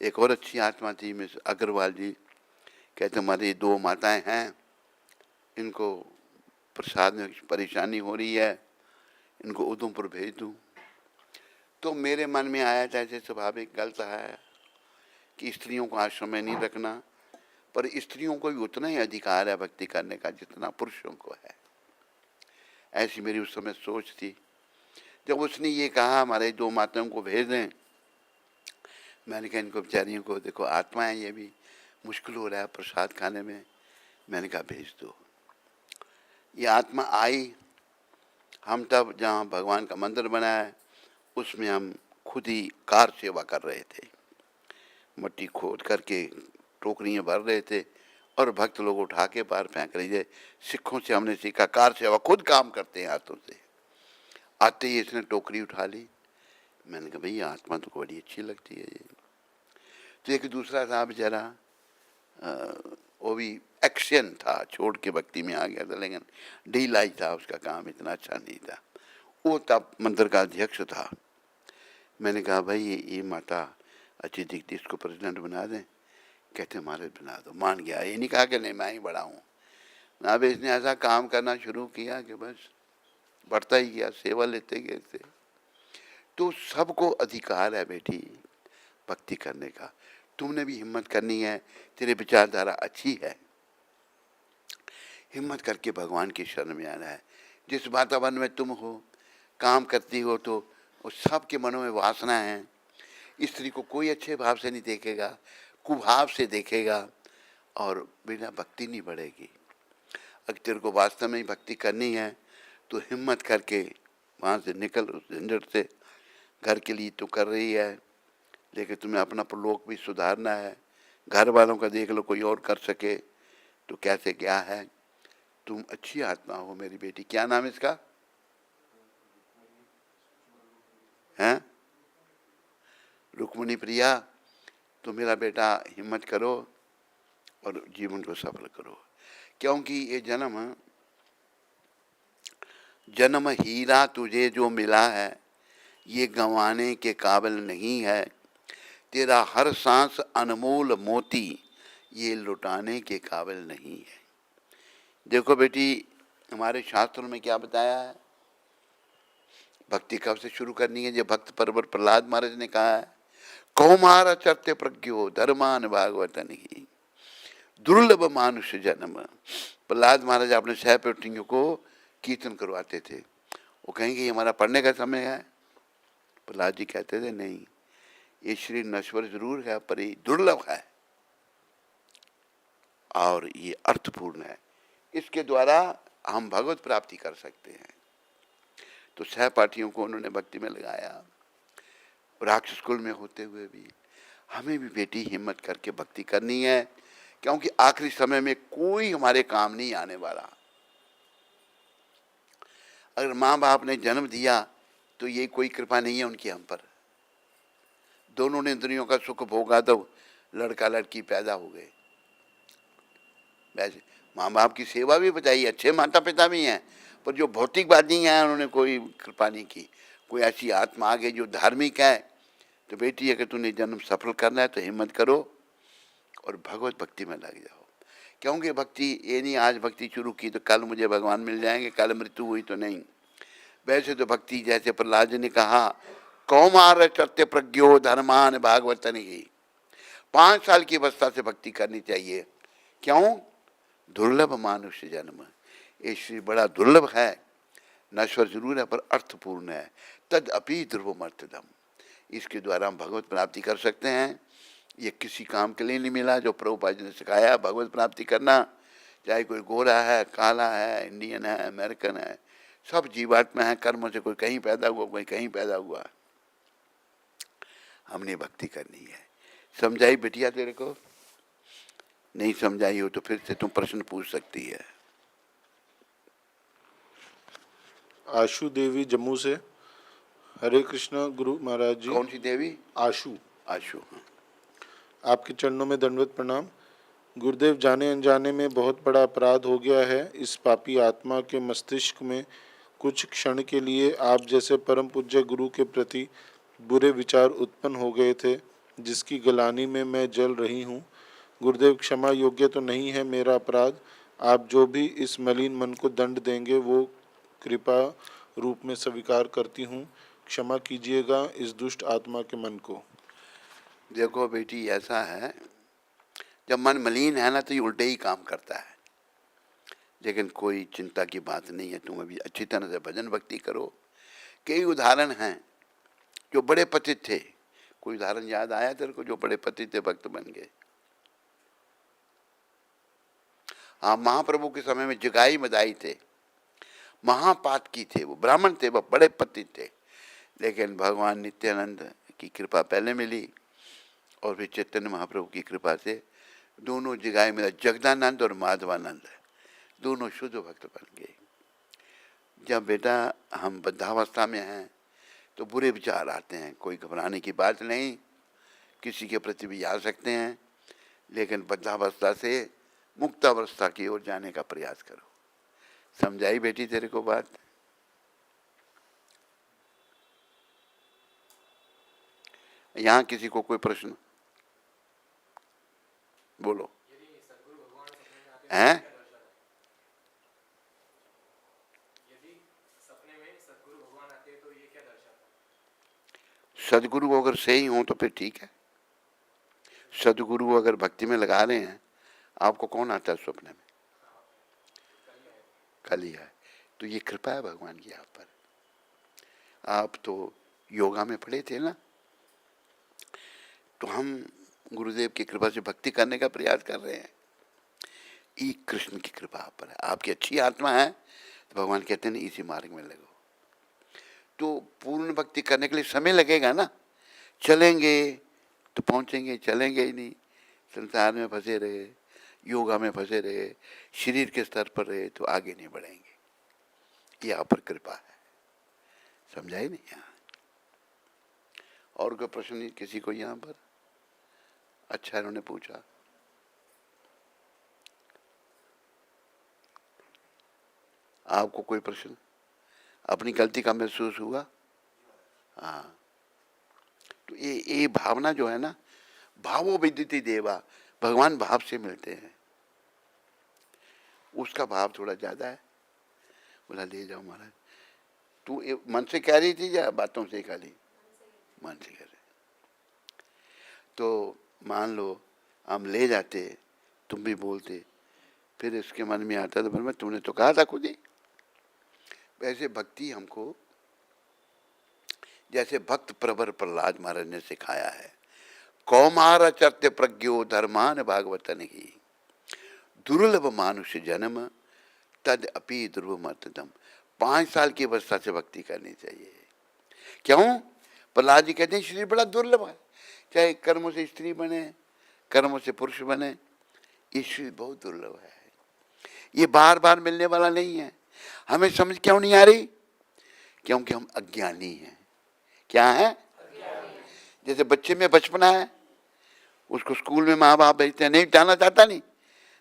एक और अच्छी आत्मा थी, मिस अग्रवाल जी, कहते हमारी 2 माताएं हैं, इनको प्रसाद में परेशानी हो रही है, इनको उधमपुर भेज दूँ। तो मेरे मन में आया था, ऐसे स्वाभाविक गलत है कि स्त्रियों को आश्रम में नहीं रखना, पर स्त्रियों को भी उतना ही अधिकार है भक्ति करने का जितना पुरुषों को है। ऐसी मेरी उस समय सोच थी। जब उसने ये कहा हमारे 2 माताओं को भेज दें, मैंने कहा इनको बेचारियों को, देखो आत्माएं, ये भी मुश्किल हो रहा है प्रसाद खाने में। मैंने कहा भेज दो। ये आत्मा आई। हम तब जहाँ भगवान का मंदिर बना है उसमें हम खुद ही कार सेवा कर रहे थे। मट्टी खोद करके टोकरियाँ भर रहे थे और भक्त लोग उठा के बाहर फेंक रहे थे। सिखों से हमने सीखा कार सेवा, खुद काम करते हैं हाथों से। आते ही इसने टोकरी उठा ली। मैंने कहा भैया आत्मा तो बड़ी अच्छी लगती है ये। तो एक दूसरा था बेचारा, वो भी एक्शन था, छोड़ के भक्ति में आ गया था, लेकिन ढीला ही था, उसका काम इतना अच्छा नहीं था। वो तब मंदिर का अध्यक्ष था। मैंने कहा भाई ये माता अच्छी दिखती, इसको प्रेसिडेंट बना दें। कहते हमारे बना दो। मान गया। ये नहीं कहा कि नहीं मैं ही बड़ा हूँ। अब इसने ऐसा काम करना शुरू किया कि बस बढ़ता ही गया, सेवा लेते गए थे। तो सबको अधिकार है बेटी भक्ति करने का। तुमने भी हिम्मत करनी है, तेरे विचारधारा अच्छी है, हिम्मत करके भगवान की शरण में आना है। जिस वातावरण में तुम हो, काम करती हो, तो उस सब के मनों में वासना है। स्त्री को कोई अच्छे भाव से नहीं देखेगा, कुभाव से देखेगा, और बिना भक्ति नहीं बढ़ेगी। अगर तेरे को वास्तव में भक्ति करनी है तो हिम्मत करके वहाँ से निकल, उस झंझट से। घर के लिए तो कर रही है, लेकिन तुम्हें अपना प्रलोक भी सुधारना है। घर वालों का देख लो, कोई और कर सके तो कैसे क्या है। तुम अच्छी आत्मा हो मेरी बेटी। क्या नाम है इसका? हैं? रुक्मणी प्रिया। तो मेरा बेटा हिम्मत करो और जीवन को सफल करो, क्योंकि ये जन्म हीरा तुझे जो मिला है ये गंवाने के काबिल नहीं है। तेरा हर सांस अनमोल मोती ये लुटाने के काबिल नहीं है। देखो बेटी, हमारे शास्त्रों में क्या बताया है, भक्ति कब से शुरू करनी है। जब भक्त परवर प्रहलाद महाराज ने कहा है, कौमार चरते प्रज्ञो धर्मान भागवतन ही दुर्लभ मानुष जन्म। प्रहलाद महाराज अपने सहपाठियों को कीर्तन करवाते थे। वो कहेंगे ये हमारा पढ़ने का समय है। प्रहलाद जी कहते थे नहीं, ये शरीर नश्वर जरूर है पर ये दुर्लभ है और ये अर्थपूर्ण है। इसके द्वारा हम भगवत प्राप्ति कर सकते हैं। तो सहपाठियों को उन्होंने भक्ति में लगाया। राक्षस कुल में होते हुए भी हमें भी बेटी हिम्मत करके भक्ति करनी है, क्योंकि आखिरी समय में कोई हमारे काम नहीं आने वाला। अगर माँ बाप ने जन्म दिया तो ये कोई कृपा नहीं है उनकी हम पर। दोनों ने इंद्रियों का सुख भोगा तो लड़का लड़की पैदा हो गए। वैसे माँ बाप की सेवा भी बताई, अच्छे माता पिता भी हैं, पर जो भौतिकवादी हैं उन्होंने कोई कृपा नहीं की। कोई ऐसी आत्मा आ गई जो धार्मिक है, तो बेटी अगर तूने जन्म सफल करना है तो हिम्मत करो और भगवत भक्ति में लग जाओ। क्योंकि भक्ति ये नहीं आज भक्ति शुरू की तो कल मुझे भगवान मिल जाएंगे, कल मृत्यु हुई तो नहीं। वैसे तो भक्ति जैसे प्रहलाद जी ने कहा, कौमार सत्य प्रज्ञो धर्मान भागवतन ही, 5 साल की अवस्था से भक्ति करनी चाहिए। क्यों? दुर्लभ मानुष्य जन्म, ये श्री बड़ा दुर्लभ है, नश्वर जरूर है पर अर्थपूर्ण है। तद अपि ध्रुवमर्थदम, इसके द्वारा हम भगवत प्राप्ति कर सकते हैं। ये किसी काम के लिए नहीं मिला, जो प्रभुपाद जी ने सिखाया भगवत प्राप्ति करना, चाहे कोई गोरा है, काला है, इंडियन है, अमेरिकन है, सब जीवात्मा है, कर्म से कोई कहीं पैदा हुआ, कोई कहीं पैदा हुआ। हमने भक्ति करनी है। समझाई बिटिया तेरे को? नहीं समझाई हो तो फिर से तुम प्रश्न पूछ सकती है। आशु देवी जम्मू से। हरे कृष्णा गुरु महाराज जी। कौन सी देवी? आशु। आशु। हाँ। आपके चरणों में दंडवत प्रणाम। गुरुदेव, जाने अनजाने में बहुत बड़ा अपराध हो गया है। इस पापी आत्मा के मस्तिष्क में कुछ क्षण के लिए आप जैसे परम पूज्य गुरु के प्रति बुरे विचार उत्पन्न हो गए थे, जिसकी गलानी में मैं जल रही हूँ। गुरुदेव, क्षमा योग्य तो नहीं है मेरा अपराध। आप जो भी इस मलिन मन को दंड देंगे वो कृपा रूप में स्वीकार करती हूँ। क्षमा कीजिएगा इस दुष्ट आत्मा के मन को। देखो बेटी, ऐसा है, जब मन मलिन है ना तो ये उल्टे ही काम करता है। लेकिन कोई चिंता की बात नहीं है, तुम अभी अच्छी तरह से भजन भक्ति करो। कई उदाहरण हैं जो बड़े पतित थे। कोई उदाहरण याद आया तेरे को जो बड़े पतित थे, भक्त बन गए? हाँ, महाप्रभु के समय में जगाई मदाई थे, महापातकी थे, वो ब्राह्मण थे, वो बड़े पतित थे। लेकिन भगवान नित्यानंद की कृपा पहले मिली और फिर चैतन्य महाप्रभु की कृपा से दोनों जगाई में जगदानंद और माधवानंद दोनों शुद्ध भक्त बन गए। जब बेटा हम वृद्धावस्था में हैं तो बुरे विचार आते हैं, कोई घबराने की बात नहीं, किसी के प्रति भी आ सकते हैं, लेकिन वृद्धावस्था से मुक्तावस्था की ओर जाने का प्रयास करो। समझाई बेटी तेरे को बात? यहाँ किसी को कोई प्रश्न? बोलो। हैं? सदगुरु अगर सही हो तो फिर ठीक है। सदगुरु अगर भक्ति में लगा रहे हैं, आपको कौन आता है स्वप्न में? कल ही है, तो ये कृपा है भगवान की आप पर। आप तो योगा में पढ़े थे ना, तो हम गुरुदेव की कृपा से भक्ति करने का प्रयास कर रहे हैं। ई कृष्ण की कृपा आप पर है, आपकी अच्छी आत्मा है, तो भगवान कहते हैं इसी मार्ग में लगो। तो पूर्ण भक्ति करने के लिए समय लगेगा ना, चलेंगे तो पहुंचेंगे, चलेंगे ही नहीं, संसार में फंसे रहे, योगा में फंसे रहे, शरीर के स्तर पर रहे, तो आगे नहीं बढ़ेंगे। ये आप पर कृपा है। समझाई नहीं? यहाँ और कोई प्रश्न नहीं किसी को यहाँ पर? अच्छा, इन्होंने पूछा। आपको कोई प्रश्न? अपनी गलती का महसूस हुआ? हाँ, तो ये भावना जो है ना, भावो विद्युति देवा, भगवान भाव से मिलते हैं। उसका भाव थोड़ा ज्यादा है। बोला ले जाओ महाराज। तू मन से कह रही थी या बातों से? खाली मन से कह रहे। तो मान लो हम ले जाते, तुम भी बोलते, फिर इसके मन में आता तो मैं तुमने तो कहा था खुद ही। वैसे भक्ति हमको, जैसे भक्त प्रवर प्रहलाद महाराज ने सिखाया है, कौमार चर्त्य प्रज्ञो धर्मान भागवतन ही, दुर्लभ मानुष जन्म तद अपि ध्रुवमर्थदम। 5 साल की अवस्था से भक्ति करनी चाहिए। क्यों? प्रहलाद जी कहते हैं शरीर बड़ा दुर्लभ है, चाहे कर्मों से स्त्री बने, कर्मों से पुरुष बने, ये शरीर बहुत दुर्लभ है, ये बार बार मिलने वाला नहीं है। हमें समझ क्यों नहीं आ रही? क्योंकि हम अज्ञानी हैं। क्या है? जैसे बच्चे में बचपना है, उसको स्कूल में माँ बाप भेजते हैं, नहीं जाना चाहता, नहीं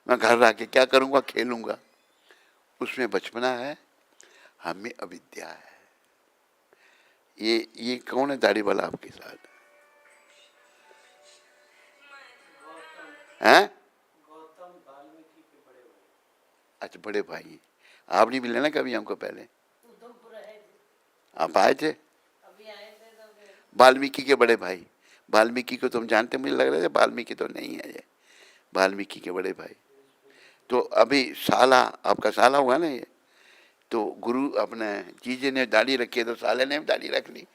मैं घर रह के क्या करूँगा, खेलूँगा, उसमें बचपना है, हमें अविद्या है। ये कौन है दाढ़ी वाला आपके साथ? हैं? गौतम वाल्मीकि के बड़े भाई। अच्छा, बड़े भाई। आप नहीं मिले ना कभी हमको पहले? उधमपुर है जी। आप आए थे? अभी आए थे तो फिर वाल्मीकि के बड़े भाई। वाल्मीकि को तुम जानते, मुझे लग रहा है वाल्मीकि तो नहीं है ये, वाल्मीकि के बड़े भाई। तो अभी साला, आपका साला हुआ ना ये, तो गुरु अपने जीजे ने दाढ़ी रखी है तो साले ने भी दाढ़ी रख ली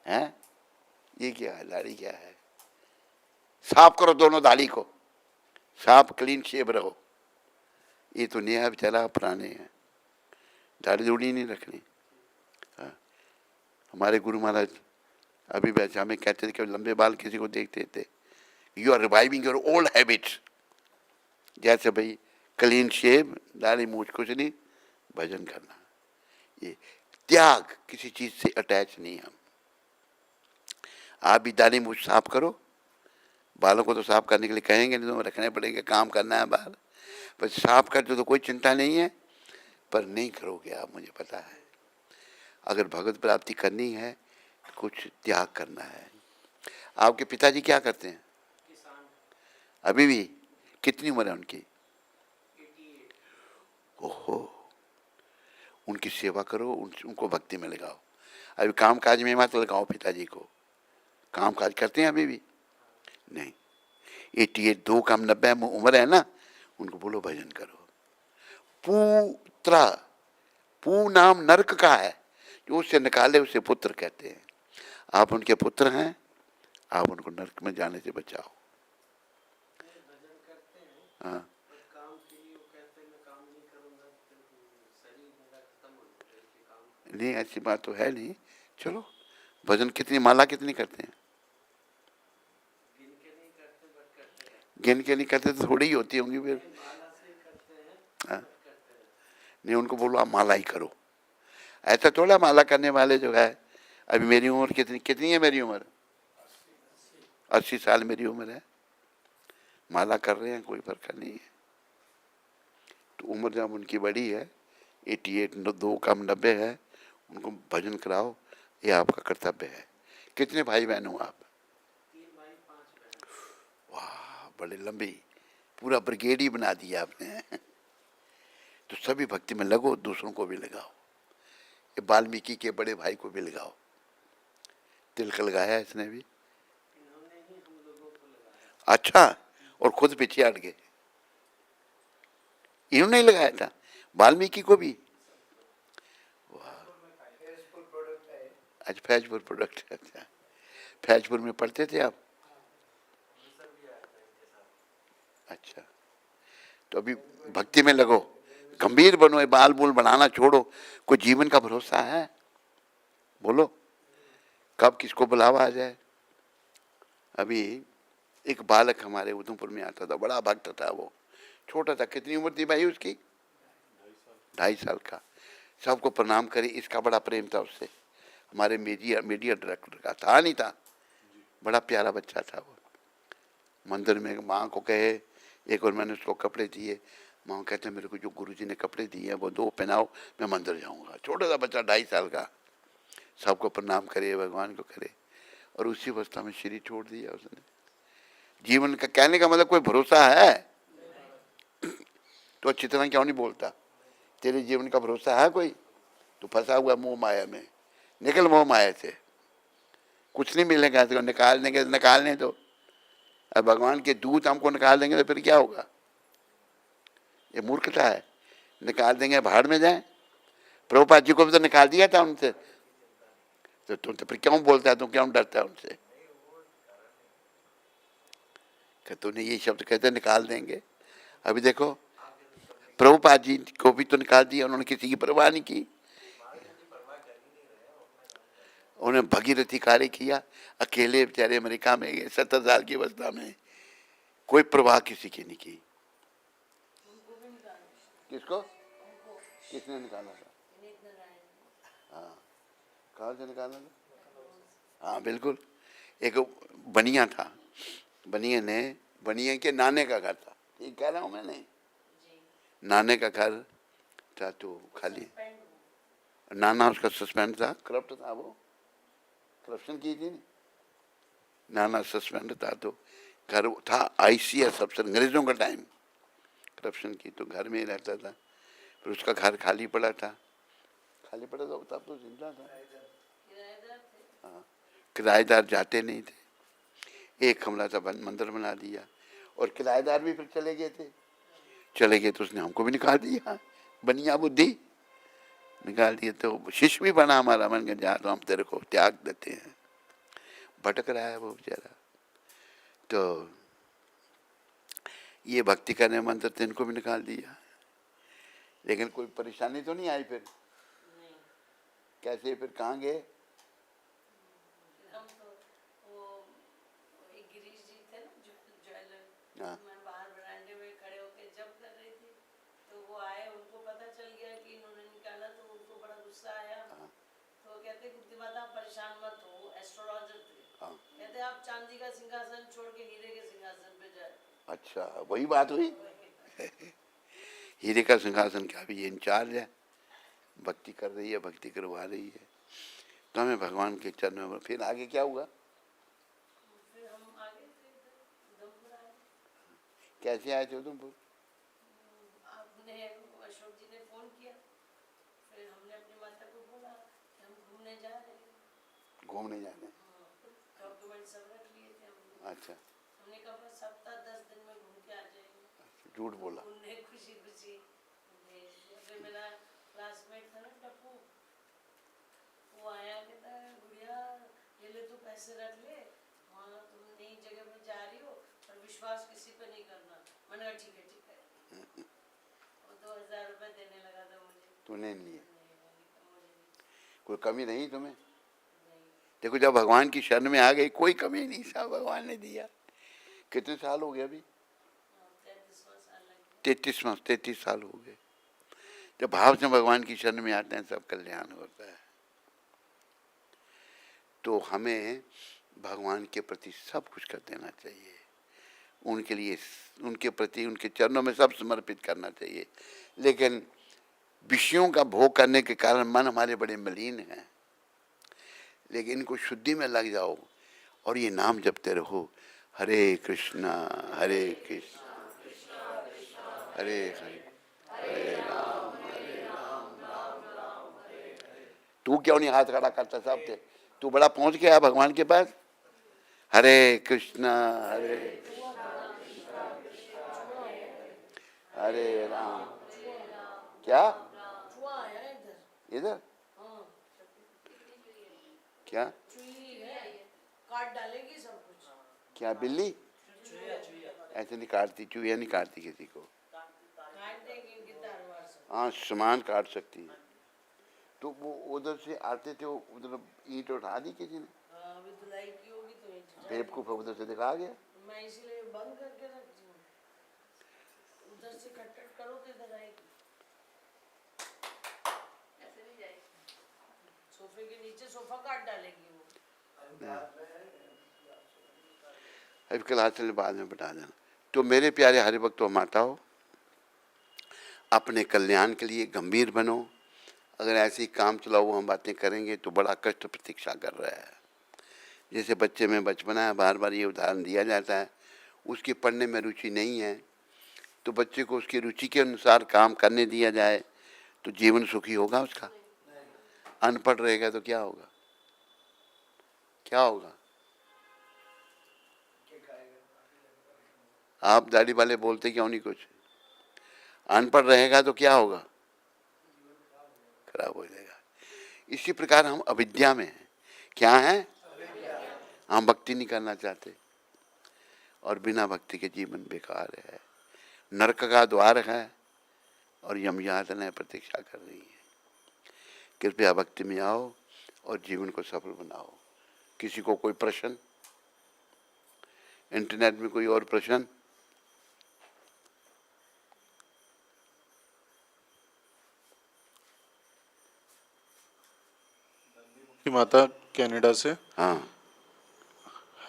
है। ये क्या है, दाढ़ी क्या है? साफ करो दोनों दाढ़ी को, साफ क्लीन शेव रहो। ये तो नया बेचारा पुराने हैं, दाढ़ी दूढ़ी नहीं रखनी। हाँ। हमारे गुरु महाराज अभी भी हमें कहते थे कि लंबे बाल किसी को देखते थे, you are reviving your old habits. जैसे भाई क्लीन शेव, दाढ़ी मूछ, कुछ नहीं, भजन करना, ये त्याग, किसी चीज से अटैच नहीं हम। आप भी दाढ़ी मूछ साफ करो, बालों को तो साफ करने के लिए कहेंगे नहीं, तो रखने पड़ेंगे, काम करना है बाल, बस साफ कर दो तो कोई चिंता नहीं है, पर नहीं करोगे आप, मुझे पता है। अगर भगवत प्राप्ति करनी है, कुछ त्याग करना है। आपके पिताजी क्या करते हैं? किसान। अभी भी? कितनी उम्र है उनकी? 88। ओहो, उनकी सेवा करो, उनको भक्ति में लगाओ। अभी काम काज में मत लगाओ पिताजी को। काम काज करते हैं अभी भी? नहीं। 88, 2 कम 90 उम्र है ना, उनको बोलो भजन करो। पुत्र, पू नाम नरक का है, जो उससे निकाले उसे पुत्र कहते हैं। आप उनके पुत्र हैं, आप उनको नरक में जाने से बचाओ। भजन करते हैं, हाँ। पर काम के लिए वो कहते हैं मैं काम नहीं करूंगा तो शरीर मेरा खत्म हो जाएगा, इसलिए काम। नहीं, ऐसी बात तो है नहीं। चलो, भजन कितनी, माला कितनी करते हैं? गिन के नहीं करते, बट करते हैं। गिन के नहीं करते तो थोड़ी ही होती होंगी फिर। माला से करते हैं, हाँ। बट करते हैं। नहीं, उनको बोलो आप माला ही करो। ऐसा थोड़ा माला करने वाले जो है, अभी मेरी उम्र कितनी कितनी है? मेरी उम्र 80 साल मेरी उम्र है, माला कर रहे हैं, कोई फर्क नहीं है। तो उम्र जब उनकी बड़ी है, 88, 2 कम 90 है, उनको भजन कराओ, ये आपका कर्तव्य है। कितने भाई बहन हो आप? 3 भाई 5 बहन। वाह, बड़े लंबी, पूरा ब्रिगेड ही बना दिया आपने। तो सभी भक्ति में लगो, दूसरों को भी लगाओ। ये वाल्मीकि के बड़े भाई को भी लगाओ। तिलक लगाया इसने भी? इन्होंने ही हम लोगों को लगाया। अच्छा, और खुद पीछे हट गए। इन्होंने लगाया था वाल्मीकि को भी? अच्छा, फैजपुर प्रोडक्ट। अच्छा, फैजपुर में पढ़ते थे आप? अच्छा, तो अभी भक्ति में लगो, गंभीर बनो, बाल बूल बनाना छोड़ो। कोई जीवन का भरोसा है? बोलो, कब किसको बुलावा आ जाए। अभी एक बालक हमारे उधमपुर में आता था, बड़ा भक्त था वो, छोटा था। कितनी उम्र थी भाई उसकी? 2.5 साल का। सबको प्रणाम करे, इसका बड़ा प्रेम था उससे। हमारे मीडिया डायरेक्टर का था, नहीं था? बड़ा प्यारा बच्चा था वो। मंदिर में माँ को कहे, एक और मैंने उसको कपड़े दिए, माँ कहते मेरे को जो गुरुजी ने कपड़े दिए हैं वो 2 पहनाओ, मैं मंदिर जाऊँगा। छोटा सा बच्चा 2.5 साल का, सबको प्रणाम करे, भगवान को करे, और उसी अवस्था में शरीर छोड़ दिया उसने। जीवन का कहने का मतलब कोई भरोसा है तो अच्छी तरह क्यों नहीं बोलता? तेरे जीवन का भरोसा है कोई? तो फंसा हुआ मोह माया में, निकल मोह माया से, कुछ नहीं मिलेगा। तो निकाल देंगे, निकालने दो। अब भगवान के दूत हमको निकाल देंगे तो फिर क्या होगा? ये मूर्खता है। निकाल देंगे, भाड़ में जाए। प्रभुपाद जी को भी तो निकाल दिया था उनसे, तो तुम तो फिर क्यों बोलता है, तुम क्यों डरता है उनसे? कि तूने ये शब्द कहते निकाल देंगे। अभी देखो, प्रभुपाद जी को भी तो निकाल दिया, उन्होंने किसी की परवाह नहीं की। उन्हें भगीरथी कार्य किया, अकेले बेचारे अमेरिका में गए 70 साल की अवस्था में, कोई परवाह किसी की नहीं की। किसको? किसने निकाला था? हाँ, कहाँ से निकाला था? हाँ बिल्कुल, एक बनिया था, बनिया के नाने का घर था, ये कह रहा हूँ मैंने, नाने का घर था तो खाली, नाना उसका सस्पेंड था, करप्ट था, वो करप्शन की थी, नाना सस्पेंड था तो घर था ICS अफसर, अंग्रेजों का टाइम करप्शन की, तो घर में ही रहता था। फिर उसका घर खाली पड़ा था तब तो जिंदा था। हाँ, किराएदार जाते नहीं थे, एक कमरा था मंदिर बना दिया, और किराएदार भी फिर चले गए तो उसने हमको भी निकाल दिया, बनिया बुद्धि निकाल दिया। तो शिष्य भी बना हमारा, मन के जा तो हम तेरे को त्याग देते हैं, भटक रहा है वो बेचारा। तो ये भक्ति करने मंत्र तो इनको भी निकाल दिया, लेकिन कोई परेशानी तो नहीं आई फिर? कैसे फिर कहाँ गए? हम तो वो एक गिरीश जी थे ना, ज्वेलर, हाँ। मैं बाहर बरामदे में खड़े होके जब कर रही थी, तो वो आए, उनको पता चल गया कि इन्होंने निकाला, तो उनको बड़ा गुस्सा आया। तो वो कहते गुप्ती माता आप परेशान मत हो, एस्ट्रोलॉजर थे, कहते आप चांदी का सिंहासन छोड़ के हीरे के सिंहासन पे जाए। अच्छा, वही बात हुई। हीरे का सिंहासन का भी ये इंचार्ज है, भक्ति कर रही है, भक्ति करवा रही है, तो हमें भगवान के चरणों में। फिर आगे क्या हुआ? फिर हम आगे थे उधमपुर आए। कैसे आए थे उधमपुर? आपने अशोक जी ने फोन किया, फिर हमने अपनी माता को बोला कि हम घूमने जा रहे हैं, घूमने जाने। डॉक्यूमेंट सब रख लिए थे हमने। अच्छा, हमने कहा बस हफ्ता 10 दिन में घूम के आ जाएंगे। झूठ बोला। उन्हें खुशी खुशी भेज दिया। फिर मेरा क्लासमेट था ना टप्पू, वो आया, कहता है गुड़िया ये ले तू पैसे रख ले, वहाँ तुम नई जगह पे जा रही हो, और विश्वास किसी पे नहीं करना। मैंने कहा ठीक है। वो 2000 रुपये देने लगा था मुझे। तूने नहीं लिया? नहीं, मैंने कहा मुझे नहीं। कोई कमी नहीं तुम्हें? नहीं, देखो, जब भगवान की शरण में आ गई, कोई कमी नहीं, सब भगवान ने दिया। कितने साल हो गए अभी? 33वां साल लग गया। 33 साल हो गए। जब भाव से भगवान की शरण में आते हैं, सब कल्याण होता है। तो हमें भगवान के प्रति सब कुछ कर देना चाहिए, उनके लिए, उनके प्रति, उनके चरणों में सब समर्पित करना चाहिए। लेकिन विषयों का भोग करने के कारण मन हमारे बड़े मलिन हैं। लेकिन इनको शुद्धि में लग जाओ और ये नाम जपते रहो, हरे कृष्णा हरे हरे हरे राम तू क्यों नहीं हाथ खड़ा करता? सब थे, तू बड़ा पहुंच गया भगवान के पास। हरे कृष्णा हरे राम। क्या चूहा आया इधर। इधर? हाँ, क्या चूही है, काट डालेगी सब कुछ। क्या बिल्ली? ऐसे नहीं काटती, चूहिया नहीं काटती किसी को। काट देगी इनकी तलवार से। हाँ, सामान काट सकती है। तो वो उधर से आते थे, उधर ईंट उठा दी किसी ने, हाँ, अभी धुलाई की होगी तो ये चीज़ आएगी। बेवकूफ उधर से दिखा गया। मैं इसीलिए बंद करके रखती हूँ, उधर से कट करो तो इधर आएगी। ऐसे नहीं जाएगी, सोफे के नीचे सोफा काट डालेगी वो। अभी क्लास चले, बाद में बता देना। तो मेरे प्यारे हरि भक्तों माताओं, अपने कल्याण के लिए गंभीर बनो। अगर ऐसे ही काम चलाओ हम बातें करेंगे तो बड़ा कष्ट प्रतीक्षा कर रहा है। जैसे बच्चे में बचपना है, बार बार ये उदाहरण दिया जाता है, उसकी पढ़ने में रुचि नहीं है तो बच्चे को उसकी रुचि के अनुसार काम करने दिया जाए तो जीवन सुखी होगा उसका? अनपढ़ रहेगा तो क्या होगा? क्या होगा? आप दाढ़ी वाले बोलते क्यों नहीं कुछ? अनपढ़ रहेगा तो क्या होगा? खराब हो जाएगा। इसी प्रकार हम अविद्या में हैं। क्या है? हम भक्ति नहीं करना चाहते और बिना भक्ति के जीवन बेकार है, नरक का द्वार है और यमयातनाएं प्रतीक्षा कर रही है। कृपया भक्ति में आओ और जीवन को सफल बनाओ। किसी को कोई प्रश्न? इंटरनेट में कोई और प्रश्न? माता कनाडा से। हाँ,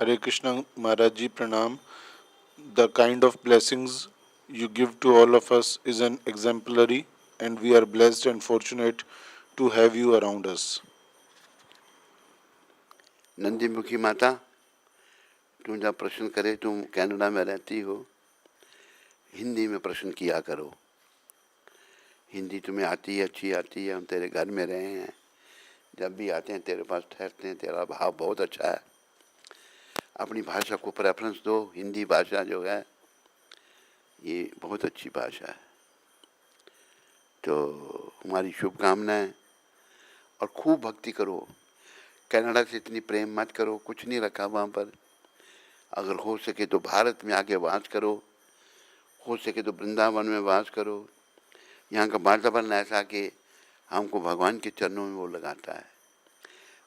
हरे कृष्णा महाराज जी प्रणाम. The kind of blessings you give to all of us is an exemplary, and we are blessed and fortunate to have you around us. Nandi मुखी माता, तुम जब प्रश्न करे, तुम कनाडा में रहती हो, हिंदी में प्रश्न किया करो. हिंदी तुम्हें आती है, अच्छी आती है. हम तेरे घर में रहे हैं, जब भी आते हैं तेरे पास ठहरते हैं. तेरा भाव बहुत अच्छा है. अपनी भाषा को प्रेफरेंस दो. हिंदी भाषा जो है ये बहुत अच्छी भाषा है. तो हमारी शुभकामनाएं, और खूब भक्ति करो. कनाडा से इतनी प्रेम मत करो, कुछ नहीं रखा वहाँ पर. अगर हो सके तो भारत में आके वास करो, हो सके तो वृंदावन में वास करो. यहाँ का वातावरण ऐसा कि हमको भगवान के चरणों में वो लगाता है.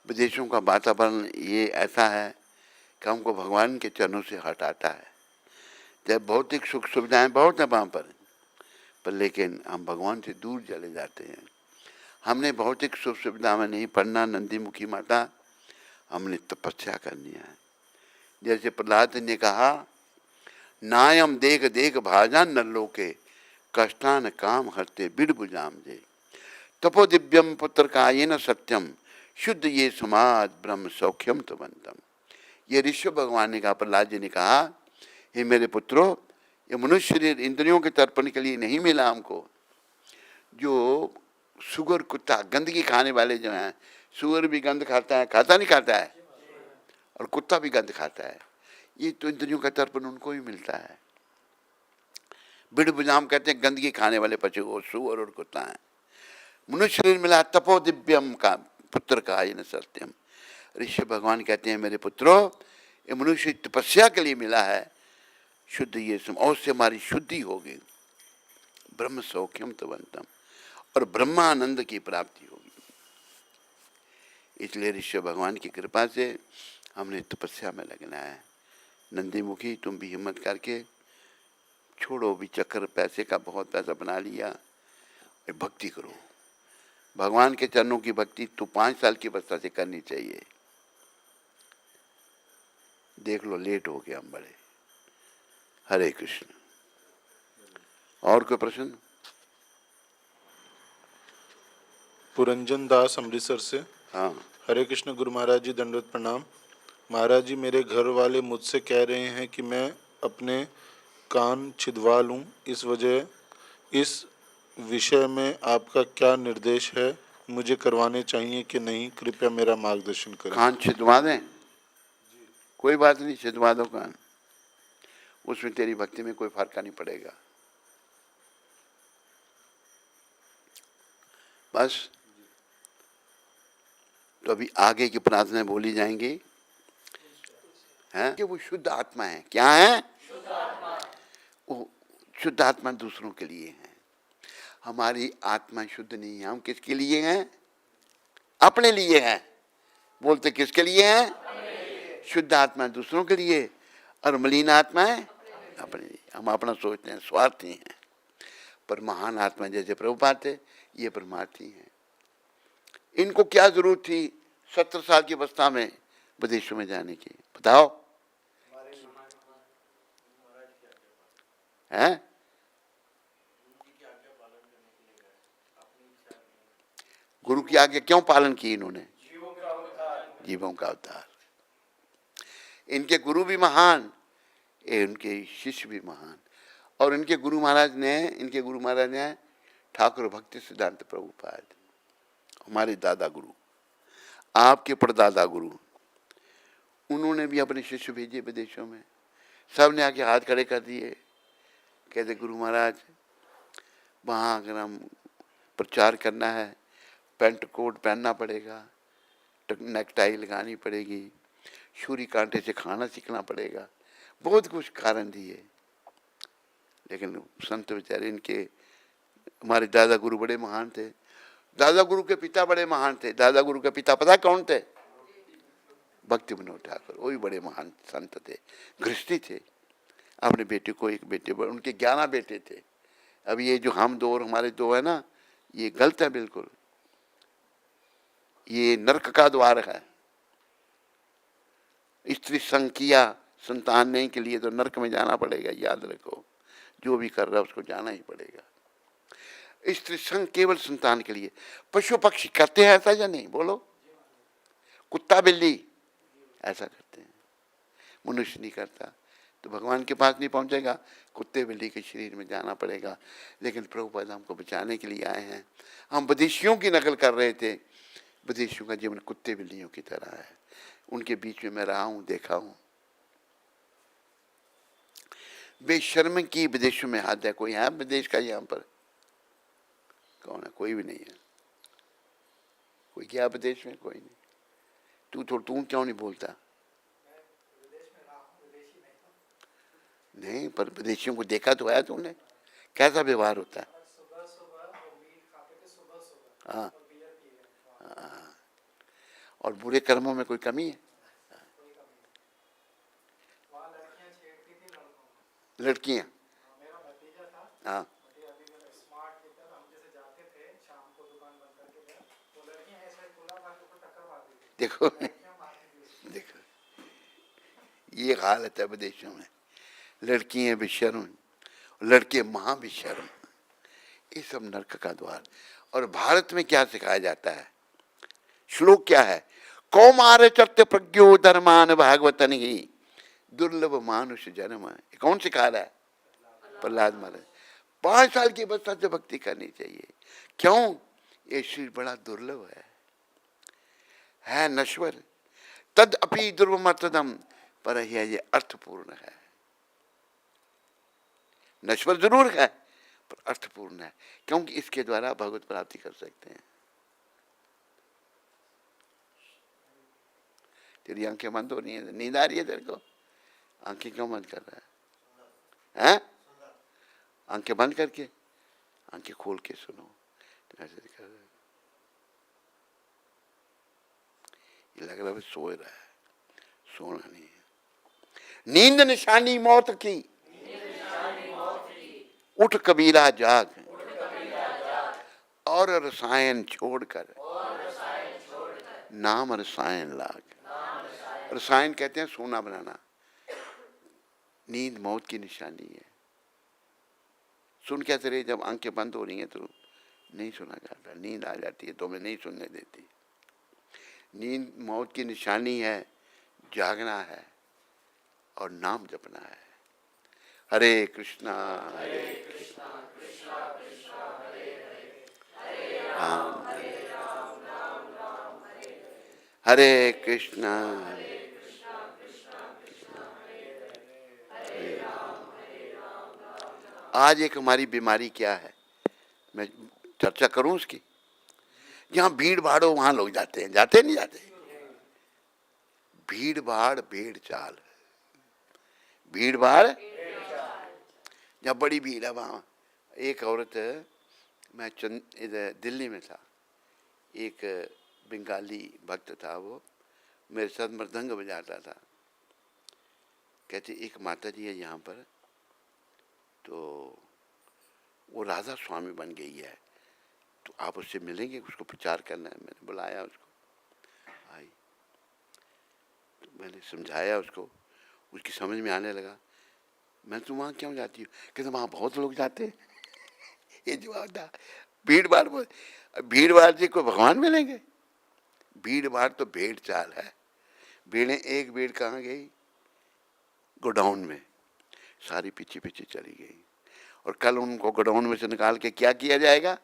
विदेशों का वातावरण ये ऐसा है कि हमको भगवान के चरणों से हटाता है. जब भौतिक सुख सुविधाएं बहुत है वहाँ पर लेकिन हम भगवान से दूर चले जाते हैं. हमने भौतिक सुख सुविधा में नहीं पढ़ना नंदी मुखी माता, हमने तपस्या करनी है. जैसे प्रहलाद ने कहा, नायम देख देख भाजान न लोके, कष्टान काम हरते बिड़ बुझाम जे. तपो दिव्यम पुत्र का ये न सत्यम, शुद्ध ये समाज ब्रह्म सौख्यम तवंतम. ये ऋषि भगवान ने कहा, प्रहलाद जी ने कहा, हे मेरे पुत्रों, ये मनुष्य शरीर इंद्रियों के तर्पण के लिए नहीं मिला हमको. जो सुअर कुत्ता गंदगी खाने वाले जो हैं, सुअर भी गंद खाता है, खाता नहीं खाता है, और कुत्ता भी गंद खाता है. ये तो इंद्रियों का तर्पण उनको ही मिलता है. बिड़ बुझाम कहते हैं गंदगी खाने वाले पशु, वो सुअर और कुत्ता है. मनुष्य शरीर मिला तपो दिव्यम का पुत्र का ये न सत्यम. ऋषि भगवान कहते हैं, मेरे पुत्रों, ये मनुष्य तपस्या के लिए मिला है. शुद्ध ये और से हमारी शुद्धि होगी. ब्रह्म सौख्यम तवंतम, और ब्रह्मानंद की प्राप्ति होगी. इसलिए ऋषि भगवान की कृपा से हमने तपस्या में लगना है. नंदी मुखी, तुम भी हिम्मत करके छोड़ो भी चक्कर. पैसे का बहुत पैसा बना लिया, भक्ति करो. भगवान के चरणों की भक्ति तो 5 साल की अवस्था से करनी चाहिए. देख लो लेट हो गया हम बड़े. हरे कृष्ण. और कोई प्रश्न? पुरंजन दास अमृतसर से. हाँ. हरे कृष्ण गुरु महाराज जी, दंडवत प्रणाम. महाराज जी, मेरे घर वाले मुझसे कह रहे हैं कि मैं अपने कान छिदवा लूं. इस विषय में आपका क्या निर्देश है? मुझे करवाने चाहिए कि नहीं? कृपया मेरा मार्गदर्शन करें. कान छिदवा दें? कोई बात नहीं, छिदवा दो कान. उसमें तेरी भक्ति में कोई फर्क नहीं पड़ेगा. बस. तो अभी आगे की प्रार्थना बोली जाएंगी, हैं कि वो शुद्ध आत्मा है. क्या है? शुद्ध आत्मा. वो शुद्ध आत्मा दूसरों के लिए है. हमारी आत्मा शुद्ध नहीं है. हम किसके लिए हैं? अपने लिए हैं. बोलते किसके लिए हैं? शुद्ध आत्मा दूसरों के लिए, और मलिन आत्मा है अपने लिए. हम अपना सोचते हैं, स्वार्थी हैं. पर महान आत्मा जैसे प्रभुपाद थे, ये परमार्थी हैं. इनको क्या जरूरत थी 17 साल की अवस्था में विदेशों में जाने की? बताओ. हैं? गुरु की आज्ञा क्यों पालन की इन्होंने? जीवों का अवतार. इनके गुरु भी महान, इनके शिष्य भी महान. और इनके गुरु महाराज ने ठाकुर भक्ति सिद्धांत प्रभुपाद, हमारे दादा गुरु, आपके परदादा गुरु, उन्होंने भी अपने शिष्य भेजे विदेशों में. सब ने आके हाथ खड़े कर दिए. कहते गुरु महाराज, वहाँ अगर हम प्रचार करना है, पैंट कोट पहनना पड़ेगा, नेकटाई लगानी पड़ेगी, छुरी कांटे से खाना सीखना पड़ेगा. बहुत कुछ कारण दिए. लेकिन संत बेचारे, इनके हमारे दादा गुरु बड़े महान थे. दादा गुरु के पिता बड़े महान थे. दादा गुरु के पिता पता कौन थे? भक्ति विनोद ठाकुर. वही बड़े महान संत थे, गृहस्थी थे. अपने बेटे को एक बेटे, उनके 11 बेटे थे. अब ये जो हम 2 और हमारे 2 है ना, ये गलत है बिल्कुल. ये नरक का द्वार है. स्त्री संग किया संतान नहीं के लिए तो नरक में जाना पड़ेगा, याद रखो। जो भी कर रहा है उसको जाना ही पड़ेगा। स्त्री संग केवल संतान के लिए। पशु पक्षी करते हैं ऐसा या नहीं, बोलो? कुत्ता बिल्ली ऐसा करते हैं, मनुष्य नहीं करता। तो भगवान के पास नहीं पहुंचेगा, कुत्ते बिल्ली के शरीर में जाना पड़ेगा। लेकिन प्रभुपाद हमको बचाने के लिए आए हैं। हम विदेशियों की नकल कर रहे थे, विदेशियों का जीवन कुत्ते बिल्लियों की तरह है। उनके बीच में मैं रहा हूं, देखा हूं। बेशर्म की विदेशों में हाथ है। कोई है विदेश का यहाँ पर? कौन है? कोई भी नहीं है। कोई गया विदेश में? कोई नहीं। तू क्यों नहीं बोलता? नहीं, पर विदेशियों को देखा तो है तुमने, कैसा व्यवहार होता है? हाँ, हाँ। और बुरे कर्मों में कोई कमी है? लड़कियां, हाँ, देखो देखो ये हालत है विदेशों में। लड़कियां बेशर्म, लड़के महाबेशर्म, ये सब नरक का द्वार। और भारत में क्या सिखाया जाता है? श्लोक क्या है? कौमार चर्त प्रज्ञो धर्मान भागवतन ही दुर्लभ मानुष जन्म। कौन सिखा रहा है? प्रहलाद महाराज। 5 साल की बच्चा से भक्ति करनी चाहिए। क्यों? ये शरीर बड़ा दुर्लभ है नश्वर। तद अपि दुर्मर्तदम, पर ये अर्थपूर्ण है। नश्वर जरूर है पर अर्थपूर्ण है, क्योंकि इसके द्वारा भगवत प्राप्ति कर सकते हैं। तेरी आंखें बंद हो रही है, नींद आ रही है तेरे को? आंखें क्यों बंद कर रहा है? आंखें बंद करके आंखें खोल के सुनो। ऐसे कर रहा है, ये लग रहा है सो रहा है, सोना नहीं है। नींद निशानी मौत की, उठ कबीरा जाग, और रसायन छोड़कर नाम रसायन लाग। रसायन कहते हैं सोना बनाना। नींद मौत की निशानी है। सुन कैसे रहे? जब आंखें बंद हो रही हैं तो नहीं सुना जाता, नींद आ जाती है तो मैं नहीं सुनने देती। नींद मौत की निशानी है, जागना है और नाम जपना है। हरे कृष्णा कृष्णा कृष्णा हरे हरे, राम राम राम हरे कृष्णा आज एक हमारी बीमारी क्या है, मैं चर्चा करूं उसकी। जहां भीड़ भाड़ हो वहां लोग जाते हैं, जाते नहीं जाते? भीड़ भाड़ भेड़ चाल, भीड़ भाड़ जहाँ बड़ी भीड़ है वहाँ। एक औरत, मैं इधर दिल्ली में था, एक बंगाली भक्त था, वो मेरे साथ मृदंग बजाता था। कहते एक माता जी है यहाँ पर, तो वो राधा स्वामी बन गई है, तो आप उससे मिलेंगे, उसको प्रचार करना है। मैंने बुलाया उसको, आई, तो मैंने समझाया उसको, उसकी समझ में आने लगा। मैं तुम वहाँ क्यों जाती हूँ? कहते वहाँ बहुत लोग जाते हैं। ये जवाब था। भीड़ भाड़, भीड़ भाड़ से कोई भगवान मिलेंगे? भीड़ भाड़ तो भेड़ चाल है। भीड़ें, एक भीड़ कहाँ गई? गोडाउन में, सारी पीछे पीछे चली गई। और कल उनको गोडाउन में से निकाल के क्या किया जाएगा?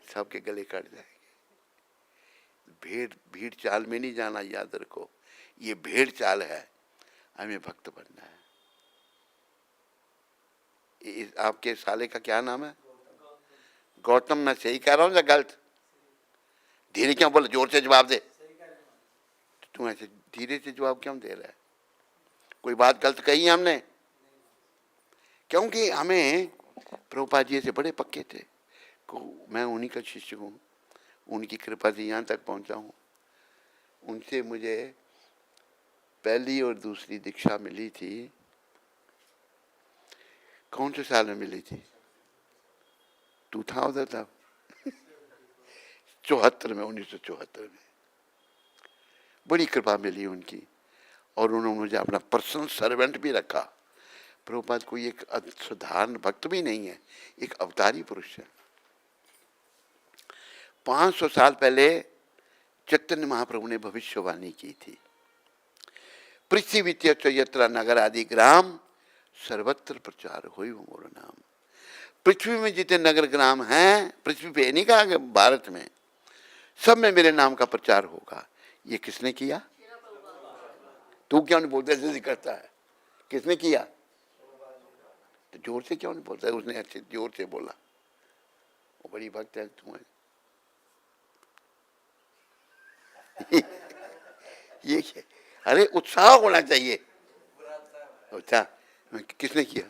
सबके गले कट जाएंगे। भीड़ चाल में नहीं जाना, याद रखो, ये भेड़ चाल है। हमें भक्त बनना है। आपके साले का क्या नाम है? गौतम। मैं सही कह रहा हूँ या गलत? धीरे क्यों बोले? जोर से जवाब दे। तू ऐसे धीरे से जवाब क्यों दे रहा है? कोई बात गलत कही हमने? क्योंकि हमें प्रभुपाद जी से बड़े पक्के थे। मैं उन्हीं का शिष्य हूँ, उनकी कृपा से यहाँ तक पहुँचा हूँ। उनसे मुझे पहली और दूसरी दीक्षा मिली थी, कौन से साल में मिली थी? तू था उधर तब? 74 में, 1974 में। बड़ी कृपा मिली उनकी। और उन्होंने मुझे अपना पर्सनल सर्वेंट भी रखा। प्रभुपाद कोई एक साधारण भक्त भी नहीं है, एक अवतारी पुरुष है। 500 साल पहले चैतन्य महाप्रभु ने भविष्यवाणी की थी, पृथ्वी तीर्थ यत्र नगर आदि ग्राम सर्वत्र प्रचार होई मोर नाम। पृथ्वी में जितने नगर ग्राम हैं, पृथ्वी पे नहीं कहा कि भारत में, सब में मेरे नाम का प्रचार होगा। ये किसने किया? तू क्यों नहीं बोलता? जैसे करता है, किसने किया? तो जोर से क्यों नहीं बोलता है? उसने अच्छे जोर से बोला, वो बड़ी भक्त है तुम्हें। ये क्या? अरे उत्साह होना चाहिए, उत्साह। किसने किया?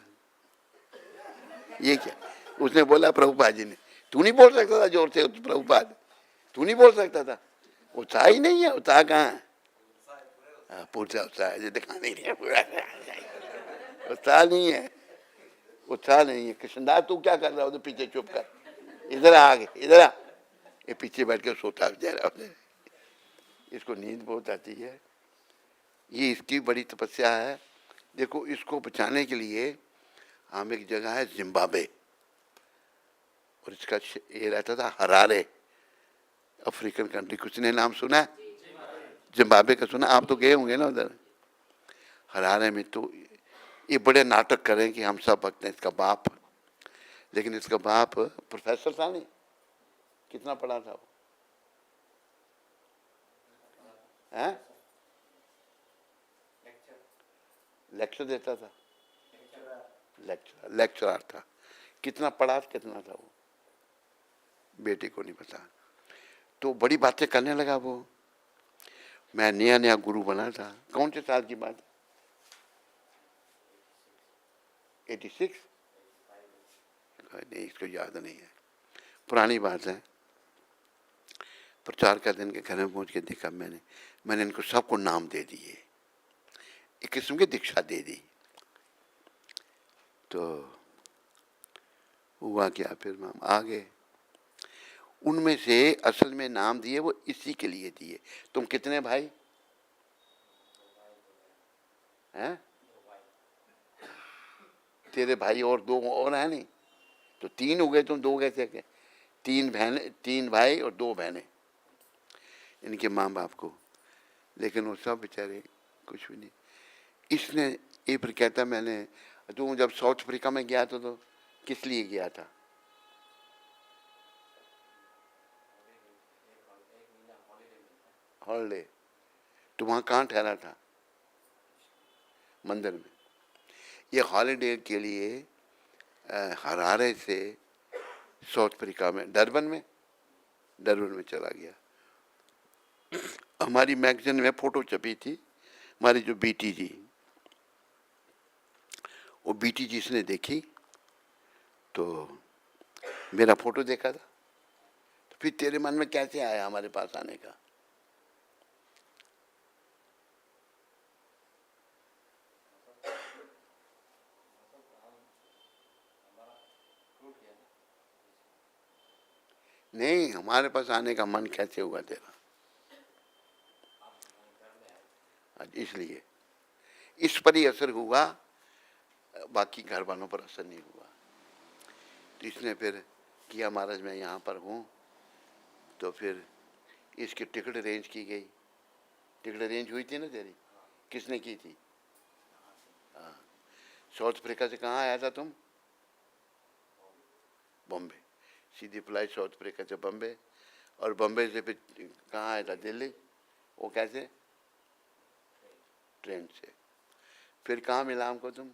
ये क्या? उसने बोला प्रभुपाद जी ने। तू नहीं बोल सकता था जोर से? प्रभुपाद तू नहीं बोल सकता था? उत्साह ही नहीं है। उत्साह कहाँ है? पूरा उत्साह है, दिखाने नहीं है, पूरा उत्साह नहीं है, उत्साह नहीं है। कृष्णदास तू क्या कर रहा हो? तो पीछे चुप कर, इधर आ आगे, इधर आ। ये पीछे बैठ के सोता बेचारा, इसको नींद बहुत आती है। ये इसकी बड़ी तपस्या है। देखो, इसको बचाने के लिए हम एक जगह है जिम्बाब्वे, और इसका ये रहता था हरारे, अफ्रीकन कंट्री। कुछ ने नाम सुना है? जिम्बाब्वे का सुना? आप तो गए होंगे ना उधर। हरारे में तो ये बड़े नाटक करें कि हम सब भक्त हैं। इसका बाप, लेकिन इसका बाप प्रोफेसर था नहीं। कितना पढ़ा था वो? हैं? लेक्चर देता था, लेक्चरर था। कितना पढ़ा, कितना था वो, बेटे को नहीं पता। तो बड़ी बातें करने लगा वो। मैं नया नया गुरु बना था। कौन से साल की बात? 86? नहीं, इसको याद नहीं है, पुरानी बात है। प्रचार का दिन के घर में पहुंच के देखा मैंने इनको सबको नाम दे दिए, एक किस्म की दीक्षा दे दी। तो हुआ क्या, फिर हम आ गए। उनमें से असल में नाम दिए वो इसी के लिए दिए। तुम कितने भाई हैं? तेरे भाई और 2 और है नहीं, तो 3 हो गए। तुम 2 कैसे के? 3 बहनें, 3 भाई और 2 बहनें, इनके माँ बाप को। लेकिन वो सब बेचारे कुछ भी नहीं। इसने ये फिर कहता, मैंने तू जब साउथ अफ्रीका में गया था तो किस लिए गया था? हॉलिडे। तो वहाँ कहाँ ठहरा था? मंदिर में। ये हॉलिडे के लिए हरारे से साउथ अफ्रीका में, डरबन में चला गया। हमारी मैगजीन में फोटो छपी थी, हमारी जो बीटी जी, वो बीटी जी इसने देखी तो मेरा फोटो देखा था। तो फिर तेरे मन में कैसे आया हमारे पास आने का? नहीं, हमारे पास आने का मन कैसे हुआ तेरा? इसलिए इस पर ही असर हुआ, बाकी घर वालों पर असर नहीं हुआ। तो इसने फिर किया, महाराज मैं यहाँ पर हूँ। तो फिर इसकी टिकट अरेंज की गई। टिकट अरेंज हुई थी ना तेरी? किसने की थी? हाँ। साउथ अफ्रीका से कहाँ आया था तुम? बॉम्बे। सीधी फ्लाइट साउथ अफ्रीका से बॉम्बे, और बॉम्बे से फिर कहाँ आया था? दिल्ली। वो कैसे? ट्रेन से। फिर कहाँ मिला हमको तुम?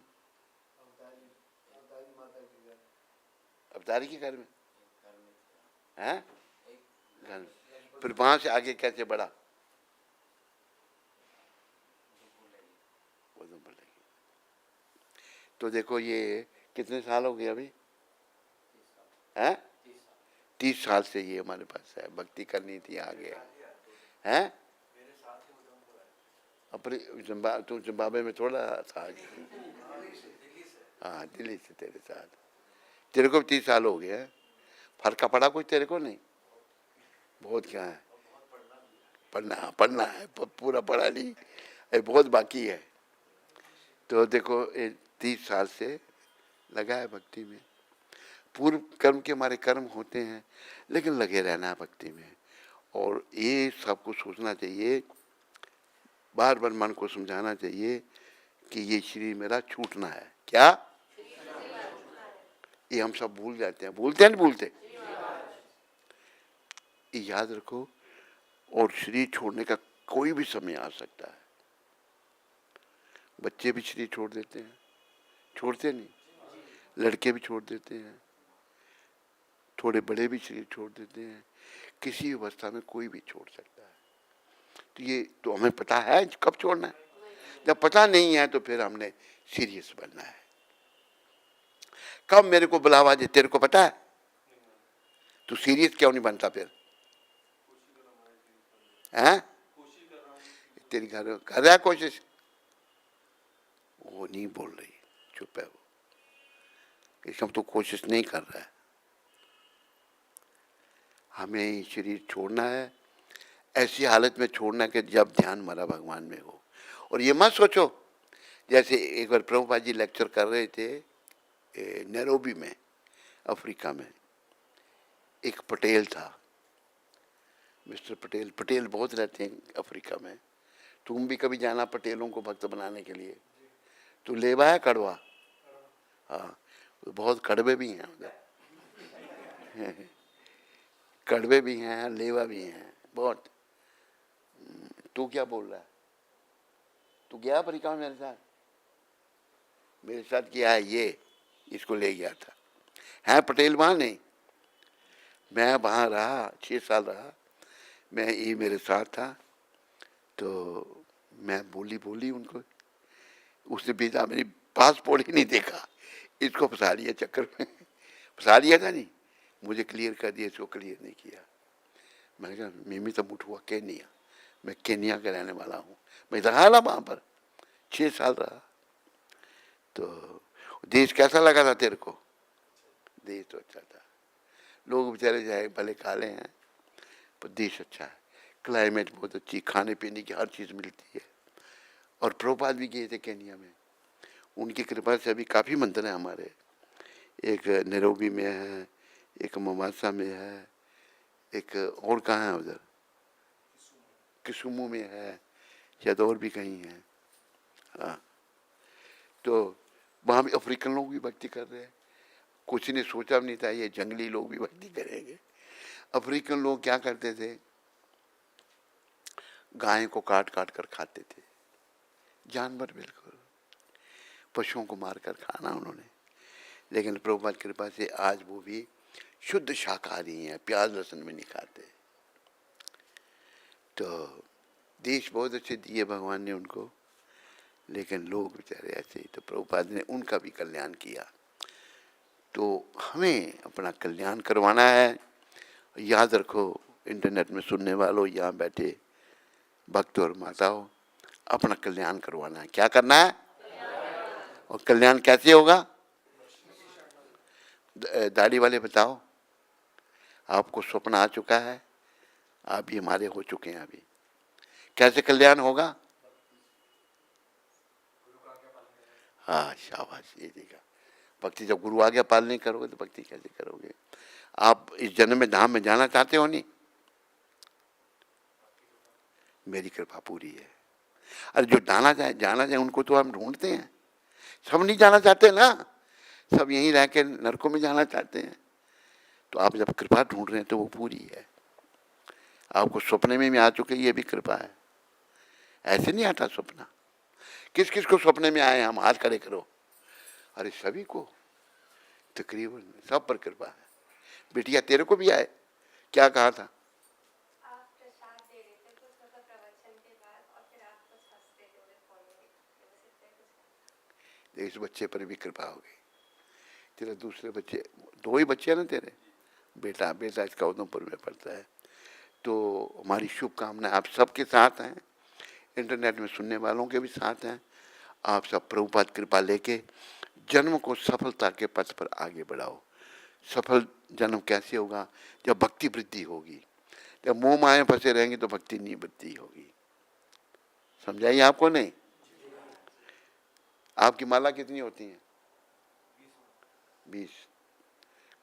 अवतारी के घर में हैं? घर में। फिर वहां से आगे कैसे बढ़ा? तो देखो ये कितने साल हो गए अभी? हैं? 30 साल से ये हमारे पास है। भक्ति करनी थी, आ गया है। अपने तू जिम्बाब्वे में थोड़ा था आगे। हाँ, दिल्ली से तेरे साथ। तेरे को 30 साल हो गया है। फर्क पड़ा कोई तेरे को? नहीं, बहुत क्या है, पढ़ना है, पूरा पढ़ा नहीं। ये बहुत बाकी है। तो देखो, ये 30 साल से लगा है भक्ति में। पूर्व कर्म के हमारे कर्म होते हैं, लेकिन लगे रहना है भक्ति में। और ये सबको सोचना चाहिए, बार बार मन को समझाना चाहिए कि ये शरीर मेरा छूटना है। क्या? ये हम सब भूल जाते हैं। भूलते हैं नहीं भूलते? ये याद रखो। और शरीर छोड़ने का कोई भी समय आ सकता है। बच्चे भी शरीर छोड़ देते हैं, छोड़ते नहीं? लड़के भी छोड़ देते हैं, थोड़े बड़े भी शरीर छोड़ देते हैं। किसी अवस्था में कोई भी छोड़ सकता है। तो ये तो हमें पता है कब छोड़ना है। जब पता नहीं है तो फिर हमने सीरियस बनना है। कब मेरे को बुलावा दे, तेरे को पता है? तू सीरियस क्यों नहीं बनता फिर? हैं? तेरी घर कर रहा है कोशिश, वो नहीं बोल रही, चुप है वो। इसका तो कोशिश नहीं कर रहा है। हमें शरीर छोड़ना है, ऐसी हालत में छोड़ना है कि जब ध्यान हमारा भगवान में हो। और ये मत सोचो, जैसे एक बार प्रभुपाद जी लेक्चर कर रहे थे नैरोबी में, अफ्रीका में। एक पटेल था, मिस्टर पटेल। पटेल बहुत रहते हैं अफ्रीका में। तुम भी कभी जाना पटेलों को भक्त बनाने के लिए। तू लेवा है कड़वा? हाँ, बहुत कड़वे भी हैं उधर। कड़वे भी हैं, लेवा भी हैं बहुत। तू क्या बोल रहा है? तू गया अफ्रीका में मेरे साथ? मेरे साथ किया है ये, इसको ले गया था। है पटेल वहाँ नहीं? मैं वहाँ रहा, 6 साल रहा मैं। ये मेरे साथ था। तो मैं बोली उनको। उसने भेजा, मेरी पासपोर्ट ही नहीं देखा। इसको फंसा लिया चक्कर में। फंसा लिया था नहीं, मुझे क्लियर कर दिया, इसको क्लियर नहीं किया। मैंने कहा मिमी तो मुठ हुआ केनिया, मैं केनिया का रहने वाला हूँ। मैं रहा ना वहाँ पर, 6 साल रहा। तो देश कैसा लगा था तेरे को? देश तो अच्छा था। लोग बेचारे जाए भले काले हैं, पर देश अच्छा है। क्लाइमेट बहुत अच्छी, खाने पीने की हर चीज़ मिलती है। और प्रभुपाद भी गए थे केनिया में। उनकी कृपा से अभी काफ़ी मंदिर हैं हमारे। एक नैरोबी में है, एक मोम्बासा में है, एक और कहाँ है उधर, किसुमू में है, शायद और भी कहीं है। हाँ, तो वहाँ भी अफ्रीकन लोग भी भक्ति कर रहे हैं। कुछ ने सोचा भी नहीं था ये जंगली लोग भी भक्ति करेंगे। अफ्रीकन लोग क्या करते थे, गाय को काट काट कर खाते थे। जानवर बिल्कुल, पशुओं को मारकर खाना उन्होंने। लेकिन प्रभुपाद की कृपा से आज वो भी शुद्ध शाकाहारी हैं, प्याज लहसुन में नहीं खाते। तो देश बहुत अच्छे दिए भगवान ने उनको, लेकिन लोग बेचारे ऐसे ही। तो प्रभुपाद ने उनका भी कल्याण किया। तो हमें अपना कल्याण करवाना है। याद रखो, इंटरनेट में सुनने वालों, यहाँ बैठे भक्त और माताओं, अपना कल्याण करवाना है। क्या करना है? और कल्याण कैसे होगा? दाढ़ी वाले बताओ। आपको स्वप्न आ चुका है, आप भी हमारे हो चुके हैं। अभी कैसे कल्याण होगा? हाँ, शाबाश, ये देखा। भक्ति जब गुरु आज्ञा पालन नहीं करोगे तो भक्ति कैसे करोगे? आप इस जन्म में धाम में जाना चाहते हो नहीं? मेरी कृपा पूरी है। अरे जो जाना चाहे उनको तो हम ढूंढते हैं। सब नहीं जाना चाहते ना, सब यहीं रह के नरकों में जाना चाहते हैं। तो आप जब कृपा ढूंढ रहे हैं तो वो पूरी है। आपको सपने में भी आ चुके, ये भी कृपा है। ऐसे नहीं आता सपना। किस किस को सपने में आए? हम हाथ खड़े करो। अरे सभी को, तकरीबन सब पर कृपा है। बिटिया तेरे को भी आए? क्या कहा था? आप प्रसाद दे रहे थे कुछ मतलब प्रवचन के बाद, और फिर आप कुछ हंसते थे फोन में, बस इतना कुछ। इस बच्चे पर भी कृपा हो गई। तेरे दूसरे बच्चे, 2 ही बच्चे हैं ना तेरे? बेटा इसका उधमपुर में पढ़ता है। तो हमारी शुभकामनाएं आप सबके साथ हैं, इंटरनेट में सुनने वालों के भी साथ हैं। आप सब प्रभुपाद कृपा लेके जन्म को सफलता के पथ पर आगे बढ़ाओ। सफल जन्म कैसे होगा? जब भक्ति वृद्धि होगी। जब मोह माया फंसे रहेंगे तो भक्ति नहीं वृद्धि होगी। समझाइए, आपको नहीं? आपकी माला कितनी होती है? 20।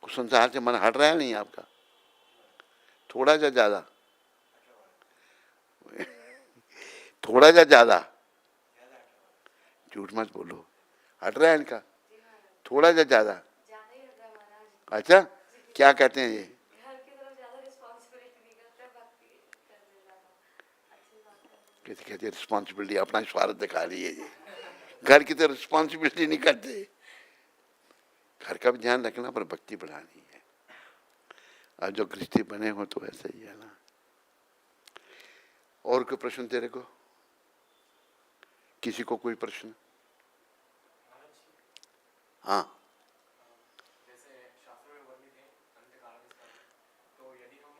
कुछ संसार से मन हट रहा है नहीं आपका? थोड़ा या ज्यादा? थोड़ा या ज्यादा? झूठ मत बोलो, हट रहा है इनका? थोड़ा या ज्यादा? ज़्यादा ही होता है महाराज। अच्छा, क्या कहते हैं ये? घर की तरफ ज़्यादा रिस्पॉन्सिबिलिटी नहीं करते, भक्ति करने ज़्यादा। अच्छी बात है। कैसे कहते हैं रिस्पॉन्सिबिलिटी, अपना स्वार्थ दिखा रही है ये। घर की तो रिस्पॉन्सिबिलिटी नहीं करते, घर का भी ध्यान रखना पर भक्ति बढ़ानी है। और जो गृहस्थी बने हो तो ऐसा ही है ना। और कोई प्रश्न तेरे को? किसी को कोई प्रश्न? हाँ। जैसे शास्त्रों में वर्णित है अंत्यकाल में स्मरण, तो यदि हम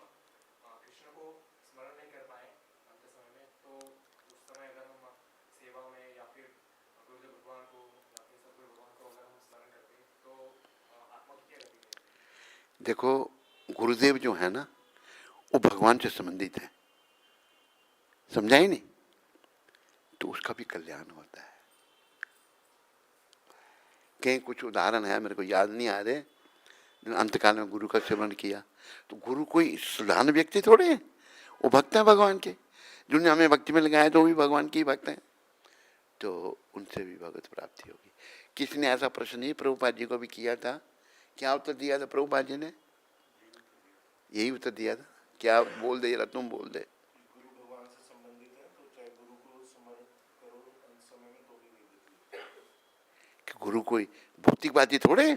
कृष्ण को स्मरण नहीं कर पाए अंत समय में, तो उस समय अगर हम सेवा में या फिर गुरुदेव भगवान को या फिर सदगुरु भगवान को अगर हम स्मरण करते हैं तो आत्मा की क्या गति है? देखो, गुरुदेव जो है ना, वो भगवान से संबंधित है, समझा ही नहीं? तो उसका भी कल्याण होता है। कहीं कुछ उदाहरण है, मेरे को याद नहीं आ रहे, अंतकाल में गुरु का सेवन किया, तो गुरु कोई साधारण व्यक्ति थोड़े हैं, वो भक्त है भगवान के। जिन्होंने हमें भक्ति में लगाया तो वो भी भगवान की भक्त हैं, तो उनसे भी भगवत प्राप्ति होगी। किसी ने ऐसा प्रश्न ही प्रभुपाद जी को भी किया था, क्या उत्तर दिया था प्रभुपाद जी ने? यही उत्तर दिया था। क्या बोल दे, तुम बोल दे। गुरु भगवान से संबंधित है तो चाहे गुरु को स्मरण करो अंत समय में तो भी नहीं देती। कि गुरु कोई भौतिकवादी थोड़े,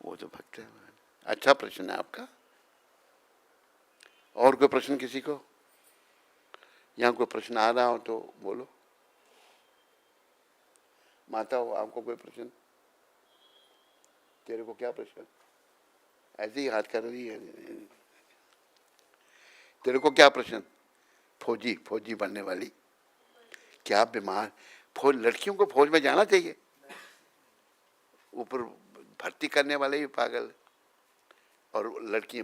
वो तो भक्त है। अच्छा प्रश्न है आपका। और कोई प्रश्न किसी को? यहाँ कोई प्रश्न आ रहा हो तो बोलो। माता हो, आपको कोई प्रश्न? तेरे को क्या प्रश्न? ऐसे ही हाथ कर रही है। तेरे को क्या प्रश्न? फौजी बनने वाली, क्या बीमार? लड़कियों को फौज में जाना चाहिए? ऊपर भर्ती करने वाले भी पागल, और लड़की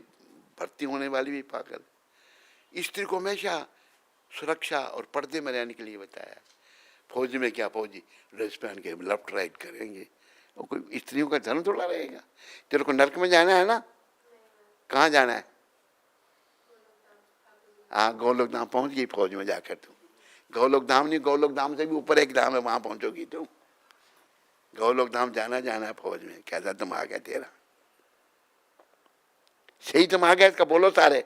भर्ती होने वाली भी पागल। स्त्री को हमेशा सुरक्षा और पर्दे में रहने के लिए बताया। फौज में क्या, फौजी ड्रेस पहन के लेफ्ट राइट करेंगे, और कोई स्त्रियों का धर्म थोड़ा रहेगा। तेरे को नरक में जाना है ना? कहाँ जाना है? हाँ, गोलोक धाम पहुंच गई फौज में जाकर तुम। गोलोक धाम नहीं, गोलोक धाम से भी ऊपर एक धाम है, वहां पहुंचोगी तुम। गोलोक धाम जाना है फौज में। कैसा दिमाग है तेरा? सही दिमाग है इसका? बोलो सारे,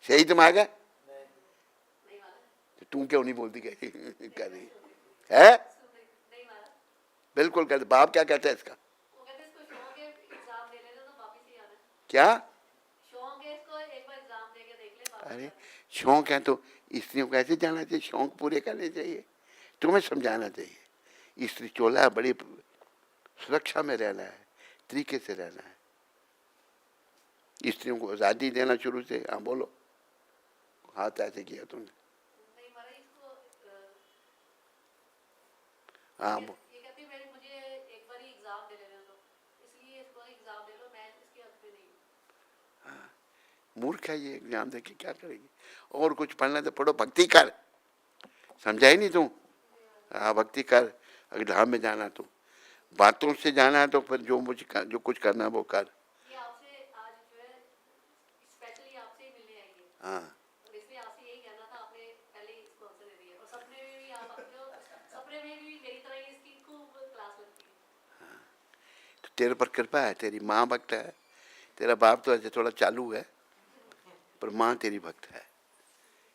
सही दिमाग है? तो तू क्यों नहीं बोलती? कैसी कर रही है? नहीं महाराज। बिल्कुल कहते। बाप क्या कहते हैं इसका? वो कहते हैं इसको शौक है, एग्जाम दे लेना तो वापस ही आना। क्या शौक है इसको, एक बार एग्जाम दे के देख ले, वापस अरे आना। शौक है तो स्त्रियों को ऐसे जाना चाहिए, शौक पूरे करने चाहिए। तुम्हें समझाना चाहिए, स्त्री चोला है, बड़ी सुरक्षा में रहना है, तरीके से रहना है। स्त्रियों को आज़ादी देना शुरू से। हाँ बोलो, हाथ ऐसे किया तुमने। नहीं महाराज, इसको हाँ ये कहती है मेरी, मुझे एक बार ही एग्जाम दे लेने दो, इसलिए इसको एग्जाम दे लो, मैं इसके हक में नहीं हूँ। मूर्ख है ये, एग्जाम दे के क्या करेगी? और कुछ पढ़ना तो पढ़ो, भक्ति कर। समझा ही नहीं तुम? हाँ, भक्ति कर। अगर धाम में जाना तो बातों से जाना है तो फिर जो कुछ करना है वो कर। ये आपसे आज जो है स्पेशली आपसे ही मिलने आई है, हाँ, और इसलिए आपसे यही कहना था, आपने पहले ही इसको आंसर दे दिया। और सपने में भी आप जो सपने में भी मेरी तरह ही इसकी खूब क्लास लगती है। तो तेरे पर कृपा है, तेरी माँ भक्त है, तेरा बाप तो ऐसे थोड़ा चालू है, पर माँ तेरी भक्त है।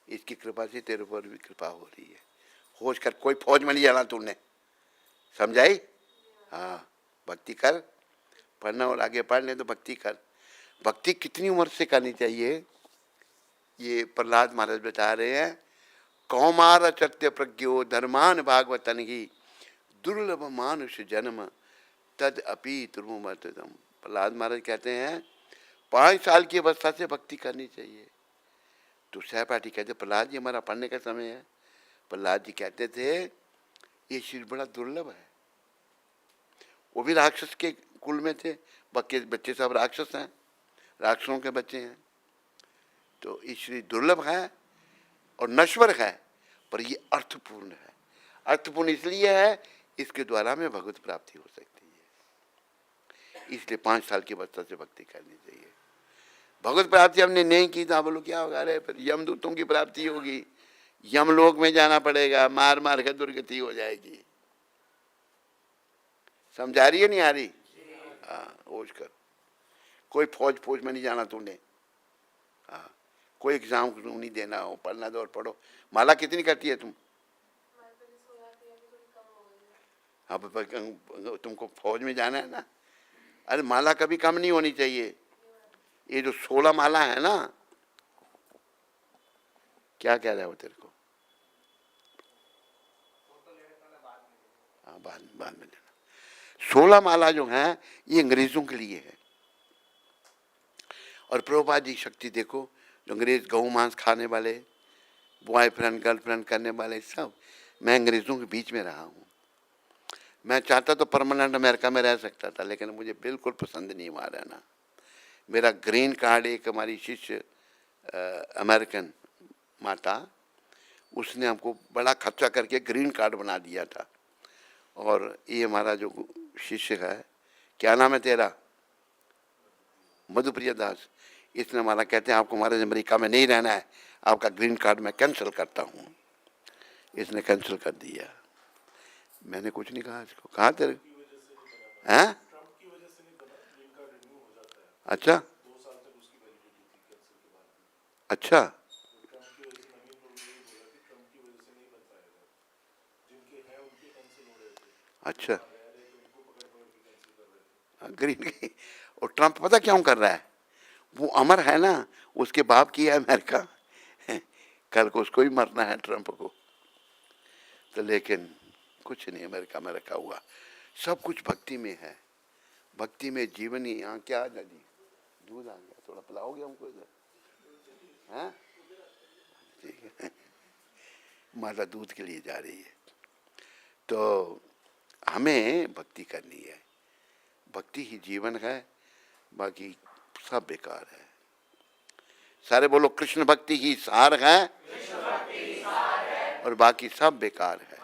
इसकी कृपा से तेरे पर भी कृपा हो रही है। होश कर, कोई फौज में नहीं जाना तूने, समझाई? हाँ, भक्ति कर। पढ़ना और आगे पढ़ ले तो भक्ति कर। भक्ति कितनी उम्र से करनी चाहिए? ये प्रहलाद महाराज बता रहे हैं। कौमार सत्य प्रज्ञो धर्मान भागवतन ही दुर्लभ मानुष जन्म तद अपी तुर्मुमतम। प्रहलाद महाराज कहते हैं 5 साल की अवस्था से भक्ति करनी चाहिए। तो सहपाठी कहते, प्रहलाद जी हमारा पढ़ने का समय है। प्रहलाद जी कहते थे ये शरीर बड़ा दुर्लभ है। वो भी राक्षस के कुल में थे, बाकी बच्चे सब राक्षस हैं, राक्षसों के बच्चे हैं। तो ये शरीर दुर्लभ है और नश्वर है, पर ये अर्थपूर्ण है। अर्थपूर्ण इसलिए है, इसके द्वारा में भगवत प्राप्ति हो सकती है। इसलिए 5 साल की अवस्था से भक्ति करनी चाहिए। भगवत प्राप्ति हमने नहीं की तो बोलो क्या होगा, अरे फिर यमदूतों की प्राप्ति होगी, यमलोक में जाना पड़ेगा, मार मार कर दुर्गति हो जाएगी। समझा रही है नहीं आ रही? हाँ, होश कर। कोई फौज में नहीं जाना तूने। हाँ, कोई एग्जाम नहीं देना हो, पढ़ना दो और पढ़ो। माला कितनी करती है तुम? अब तुमको फौज में जाना है ना, अरे माला कभी कम नहीं होनी चाहिए। ये जो 16 माला है ना, क्या कह रहा है वो तेरे को? हाँ, बाद में लेना। 16 माला जो है ये अंग्रेजों के लिए है। और प्रभुपाद जी शक्ति देखो, जो अंग्रेज गौ मांस खाने वाले, बॉयफ्रेंड गर्लफ्रेंड करने वाले सब, मैं अंग्रेजों के बीच में रहा हूँ। मैं चाहता तो परमानेंट अमेरिका में रह सकता था, लेकिन मुझे बिल्कुल पसंद नहीं वहाँ रहना। मेरा ग्रीन कार्ड एक हमारी शिष्य अमेरिकन माता, उसने हमको बड़ा खर्चा करके ग्रीन कार्ड बना दिया था। और ये हमारा जो शिष्य है, क्या नाम है तेरा? मधुप्रिया दास। इसने हमारा कहते हैं आपको हमारे अमेरिका में नहीं रहना है, आपका ग्रीन कार्ड मैं कैंसिल करता हूँ। इसने कैंसिल कर दिया। मैंने कुछ नहीं कहा इसको। कहा तेरे हैं? अच्छा अच्छा, अच्छा। ग्रीन और ट्रम्प पता क्यों कर रहा है? वो अमर है ना, उसके बाप की है अमेरिका, कल को उसको ही मरना है ट्रम्प को। तो लेकिन कुछ नहीं अमेरिका में रखा हुआ, सब कुछ भक्ति में है। भक्ति में जीवन ही। यहाँ क्या नदी दूध आ गया, थोड़ा पिलाओगे हमको इधर? हैं? ठीक है। माता दूध के लिए जा रही है। तो हमें भक्ति करनी है, भक्ति ही जीवन है, बाकी सब बेकार है। सारे बोलो कृष्ण भक्ति ही सार है, और बाकी सब बेकार है।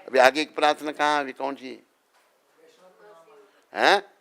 अभी आगे एक प्रार्थना कहाँ, अभी कौन सी है?